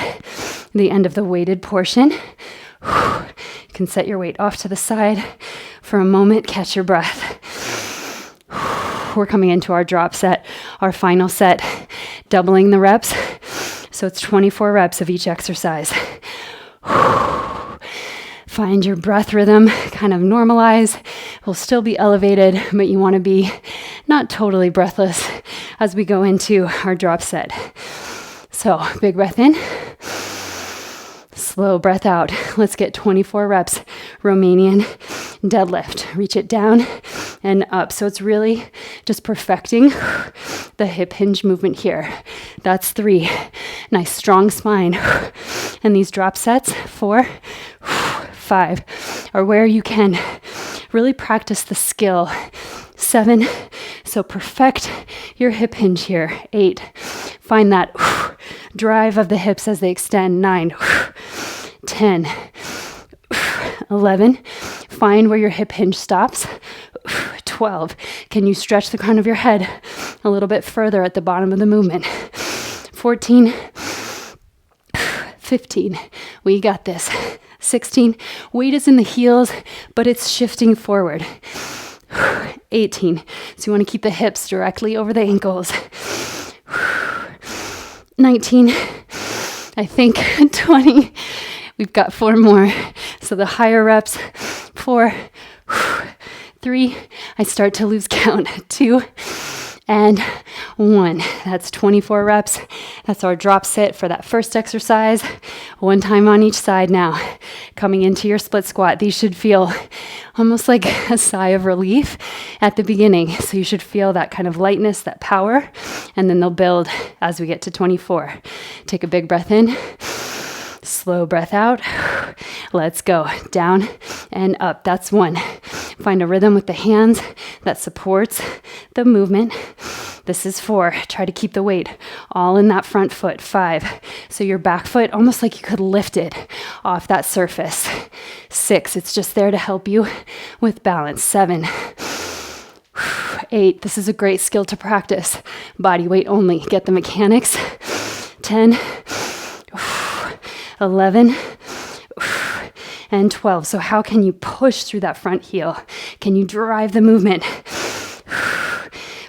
the end of the weighted portion. You can set your weight off to the side for a moment. Catch your breath. We're coming into our drop set, our final set, doubling the reps. So it's 24 reps of each exercise. Find your breath rhythm, kind of normalize. We'll still be elevated, but you want to be not totally breathless as we go into our drop set. So big breath in, slow breath out. Let's get 24 reps, Romanian deadlift. Reach it down and up. So it's really just perfecting the hip hinge movement here. That's 3. Nice strong spine. And these drop sets, 4, 5, are where you can really practice the skill. 7, so perfect your hip hinge here. 8, find that drive of the hips as they extend. 9, 10, 11, find where your hip hinge stops. 12, can you stretch the crown of your head a little bit further at the bottom of the movement? 14, 15, we got this. 16, weight is in the heels, but it's shifting forward. 18, so you want to keep the hips directly over the ankles. 19, I think 20, we've got 4 more. So the higher reps, 4, 3, I start to lose count, 2, and 1. That's 24 reps. That's our drop set for that first exercise. 1 time on each side now. Coming into your split squat. These should feel almost like a sigh of relief at the beginning. So you should feel that kind of lightness, that power, and then they'll build as we get to 24. Take a big breath in. Slow breath out. Let's go. Down and up. That's 1. Find a rhythm with the hands that supports the movement. This is 4. Try to keep the weight all in that front foot. 5. So your back foot, almost like you could lift it off that surface. 6. It's just there to help you with balance. 7. 8. This is a great skill to practice. Body weight only. Get the mechanics. 10. 11. And 12. So how can you push through that front heel? Can you drive the movement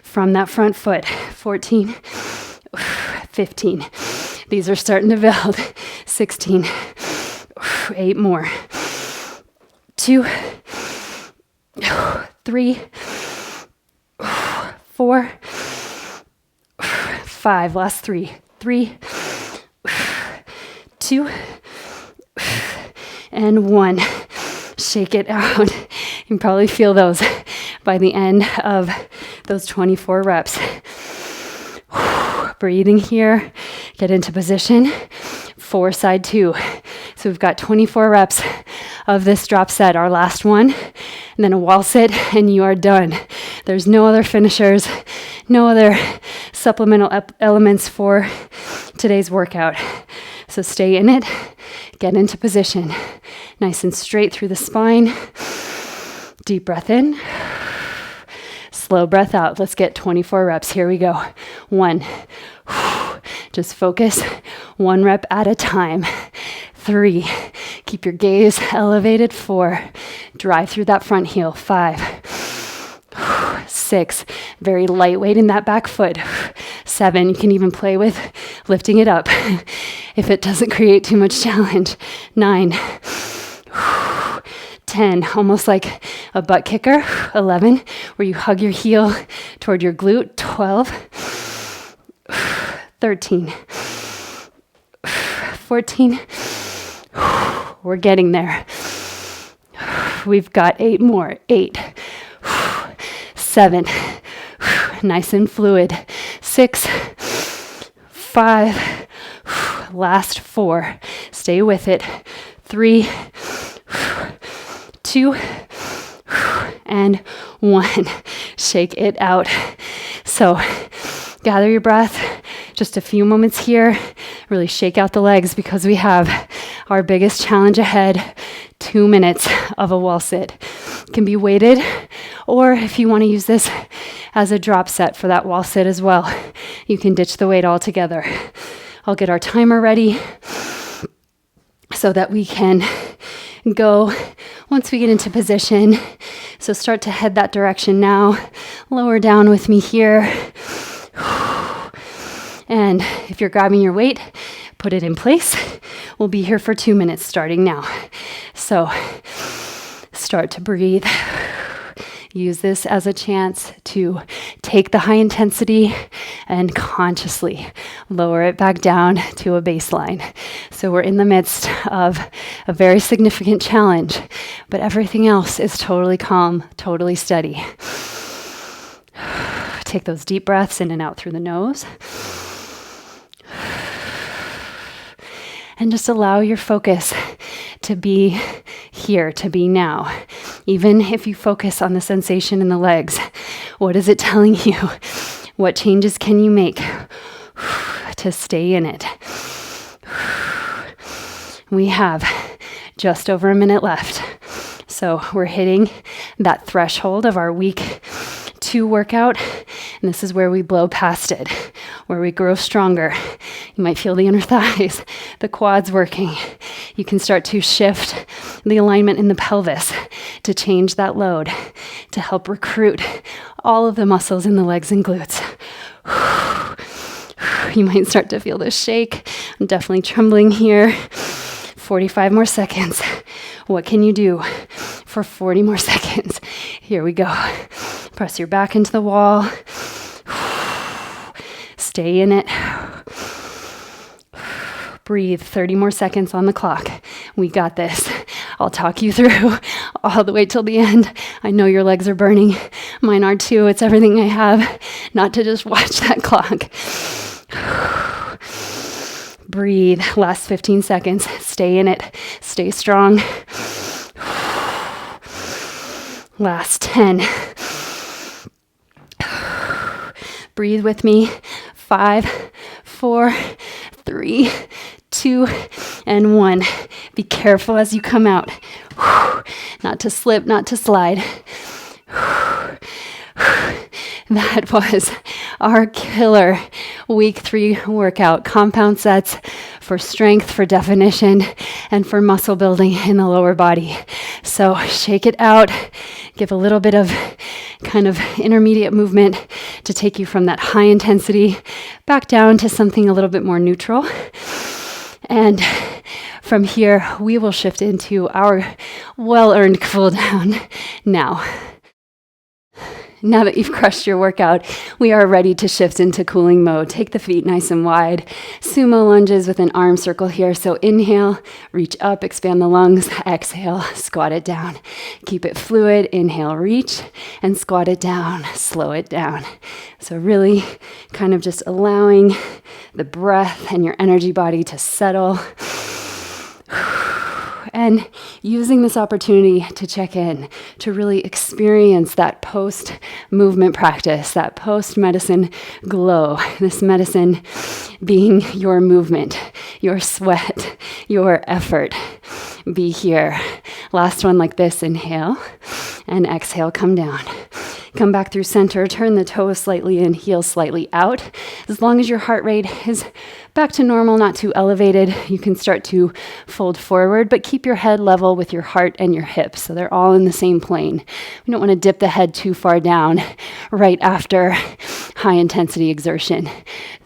from that front foot? 14, 15. These are starting to build. 16, 8 more. 2, 3, 4, 5. Last 3. 3, 2, and 1. Shake it out. You can probably feel those by the end of those 24 reps. Breathing here. Get into position. 4, side 2. So we've got 24 reps of this drop set, our last one, and then a wall sit, and you are done. There's no other finishers, no other supplemental elements for today's workout. So stay in it, get into position. Nice and straight through the spine. Deep breath in. Slow breath out. Let's get 24 reps. Here we go. 1. Just focus 1 rep at a time. 3. Keep your gaze elevated. 4. Drive through that front heel. 5. 6. Very lightweight in that back foot. 7. You can even play with lifting it up if it doesn't create too much challenge. 9. 10. Almost like a butt kicker. 11. Where you hug your heel toward your glute. 12. 13. 14. We're getting there. We've got 8 more. 8. 7. Nice and fluid. 6. 5. Last 4. Stay with it. 3. 2. And 1. Shake it out. So gather your breath. Just a few moments here. Really shake out the legs because we have our biggest challenge ahead. 2 minutes of a wall sit. It can be weighted, or if you want to use this as a drop set for that wall sit as well, you can ditch the weight altogether. I'll get our timer ready so that we can go once we get into position. So start to head that direction now. Lower down with me here. And if you're grabbing your weight, put it in place. We'll be here for 2 minutes starting now. So start to breathe. Use this as a chance to take the high intensity and consciously lower it back down to a baseline. So we're in the midst of a very significant challenge, but everything else is totally calm, totally steady. Take those deep breaths in and out through the nose. And just allow your focus to be here, to be now. Even if you focus on the sensation in the legs, what is it telling you? What changes can you make to stay in it? We have just over a minute left. So we're hitting that threshold of our week 2 workout. And this is where we blow past it, where we grow stronger. You might feel the inner thighs, the quads working. You can start to shift the alignment in the pelvis to change that load, to help recruit all of the muscles in the legs and glutes. You might start to feel this shake. I'm definitely trembling here. 45 more seconds. What can you do for 40 more seconds? Here we go. Press your back into the wall. Stay in it. Breathe. 30 more seconds on the clock. We got this. I'll talk you through all the way till the end. I know your legs are burning. Mine are too. It's everything I have not to just watch that clock. Breathe. Last 15 seconds. Stay in it. Stay strong. Last 10. Breathe with me. 5, 4, 3, 2, and 1. Be careful as you come out. Not to slip, not to slide. That was our killer week 3 workout. Compound sets for strength, for definition, and for muscle building in the lower body. So shake it out. Give a little bit of kind of intermediate movement to take you from that high intensity back down to something a little bit more neutral. And from here, we will shift into our well-earned cool down now. Now that you've crushed your workout, we are ready to shift into cooling mode. Take the feet nice and wide. Sumo lunges with an arm circle here. So inhale, reach up, expand the lungs. Exhale, squat it down. Keep it fluid. Inhale, reach, and squat it down. Slow it down. So really kind of just allowing the breath and your energy body to settle. And using this opportunity to check in, to really experience that post-movement practice, that post-medicine glow, this medicine being your movement, your sweat, your effort. Be here. Last one like this, inhale, and exhale, come down. Come back through center, turn the toes slightly in, heels slightly out. As long as your heart rate is back to normal, not too elevated, you can start to fold forward, but keep your head level with your heart and your hips, so they're all in the same plane. We don't want to dip the head too far down right after high intensity exertion.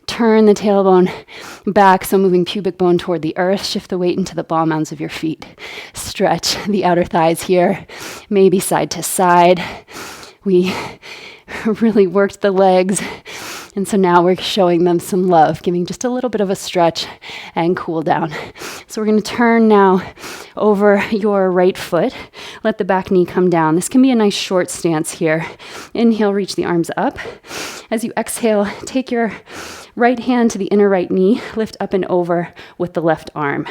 Turn the tailbone back, so moving pubic bone toward the earth. Shift the weight into the ball mounds of your feet. Stretch the outer thighs here, maybe side to side. We really worked the legs, and so now we're showing them some love, giving just a little bit of a stretch and cool down. So we're going to turn now over your right foot. Let the back knee come down. This can be a nice short stance here. Inhale, reach the arms up. As you exhale, take your right hand to the inner right knee, lift up and over with the left arm.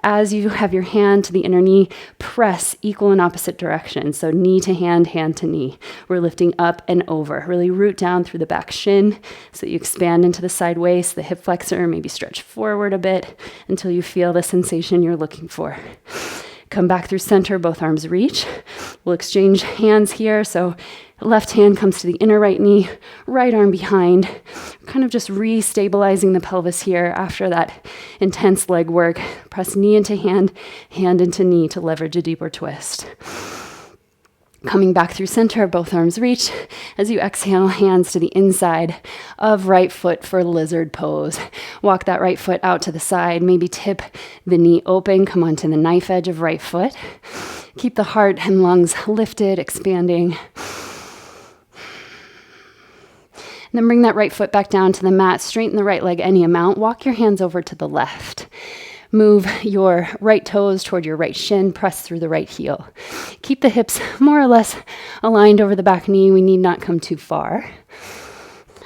As you have your hand to the inner knee, press equal and opposite directions. So knee to hand, hand to knee. We're lifting up and over. Really root down through the back shin so that you expand into the side waist, the hip flexor, maybe stretch forward a bit until you feel the sensation you're looking for. Come back through center, both arms reach. We'll exchange hands here. So left hand comes to the inner right knee, right arm behind. Kind of just re-stabilizing the pelvis here after that intense leg work. Press knee into hand, hand into knee to leverage a deeper twist. Coming back through center, both arms reach. As you exhale, hands to the inside of right foot for lizard pose. Walk that right foot out to the side. Maybe tip the knee open. Come onto the knife edge of right foot. Keep the heart and lungs lifted, expanding. And then bring that right foot back down to the mat. Straighten the right leg any amount. Walk your hands over to the left. Move your right toes toward your right shin. Press through the right heel. Keep the hips more or less aligned over the back knee. We need not come too far.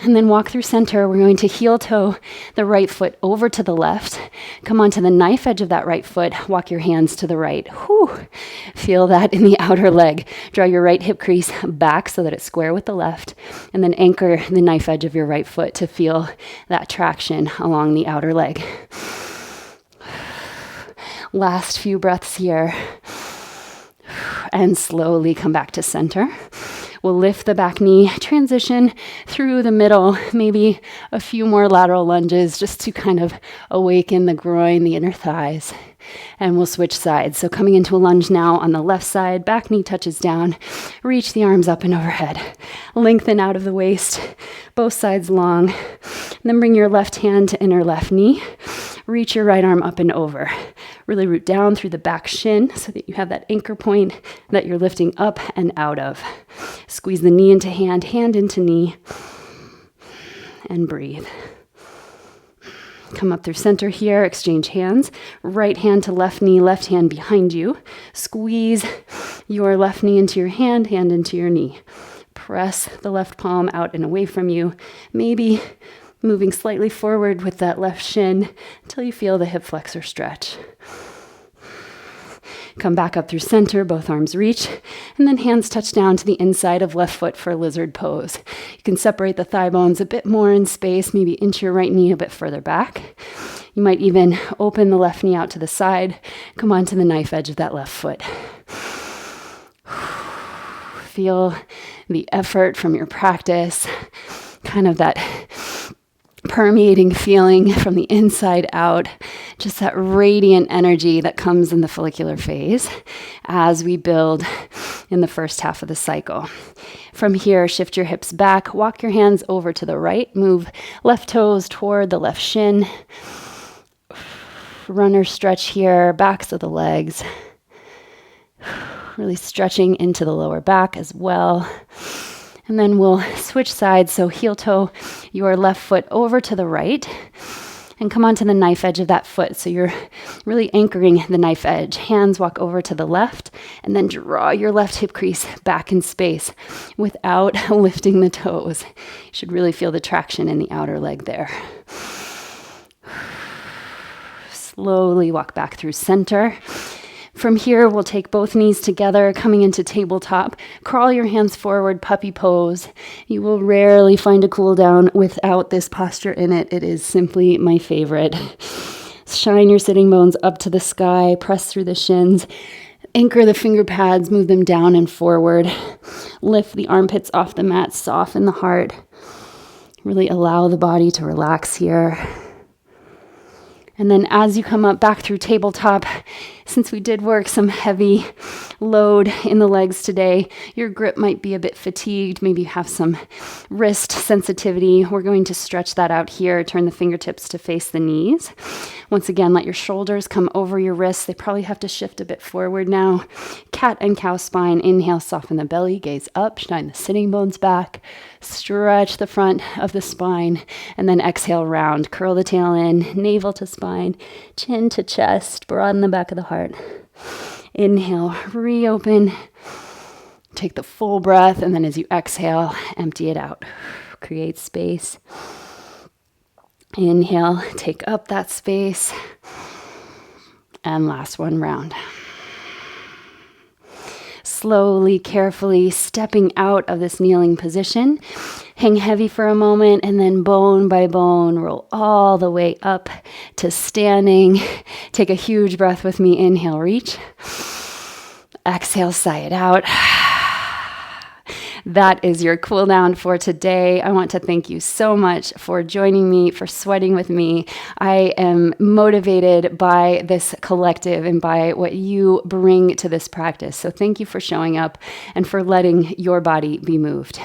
And then walk through center. We're going to heel toe the right foot over to the left. Come onto the knife edge of that right foot. Walk your hands to the right. Whew. Feel that in the outer leg. Draw your right hip crease back so that it's square with the left. And then anchor the knife edge of your right foot to feel that traction along the outer leg. Last few breaths here. And slowly come back to center. We'll lift the back knee, transition through the middle, maybe a few more lateral lunges just to kind of awaken the groin, the inner thighs. And we'll switch sides. So coming into a lunge now on the left side, back knee touches down, reach the arms up and overhead. Lengthen out of the waist, both sides long. And then bring your left hand to inner left knee. Reach your right arm up and over. Really root down through the back shin so that you have that anchor point that you're lifting up and out of. Squeeze the knee into hand, hand into knee, and breathe. Come up through center here, exchange hands. Right hand to left knee, left hand behind you. Squeeze your left knee into your hand, hand into your knee. Press the left palm out and away from you. Maybe moving slightly forward with that left shin until you feel the hip flexor stretch. Come back up through center, both arms reach, and then hands touch down to the inside of left foot for lizard pose. You can separate the thigh bones a bit more in space, maybe inch your right knee a bit further back. You might even open the left knee out to the side, come onto the knife edge of that left foot. Feel the effort from your practice, kind of that permeating feeling from the inside out, just that radiant energy that comes in the follicular phase as we build in the first half of the cycle. From here, shift your hips back, walk your hands over to the right, move left toes toward the left shin. Runner stretch here, backs of the legs. Really stretching into the lower back as well. And then we'll switch sides. So heel toe your left foot over to the right and come onto the knife edge of that foot. So you're really anchoring the knife edge. Hands walk over to the left and then draw your left hip crease back in space without lifting the toes. You should really feel the traction in the outer leg there. Slowly walk back through center. From here, we'll take both knees together, coming into tabletop. Crawl your hands forward, puppy pose. You will rarely find a cool down without this posture in it. It is simply my favorite. Shine your sitting bones up to the sky, press through the shins. Anchor the finger pads, move them down and forward. Lift the armpits off the mat, soften the heart. Really allow the body to relax here. And then as you come up back through tabletop, since we did work some heavy load in the legs today, your grip might be a bit fatigued. Maybe you have some wrist sensitivity. We're going to stretch that out here. Turn the fingertips to face the knees. Once again, let your shoulders come over your wrists. They probably have to shift a bit forward now. Cat and cow spine. Inhale, soften the belly, gaze up, shine the sitting bones back. Stretch the front of the spine, and then exhale round. Curl the tail in, navel to spine, chin to chest, broaden the back of the heart. Inhale, reopen. Take the full breath, and then as you exhale, empty it out. Create space. Inhale, take up that space. And last one round. Slowly, carefully stepping out of this kneeling position. Hang heavy for a moment and then bone by bone, roll all the way up to standing. Take a huge breath with me. Inhale, reach. Exhale, sigh it out. That is your cool down for today. I want to thank you so much for joining me, for sweating with me. I am motivated by this collective and by what you bring to this practice. So thank you for showing up and for letting your body be moved.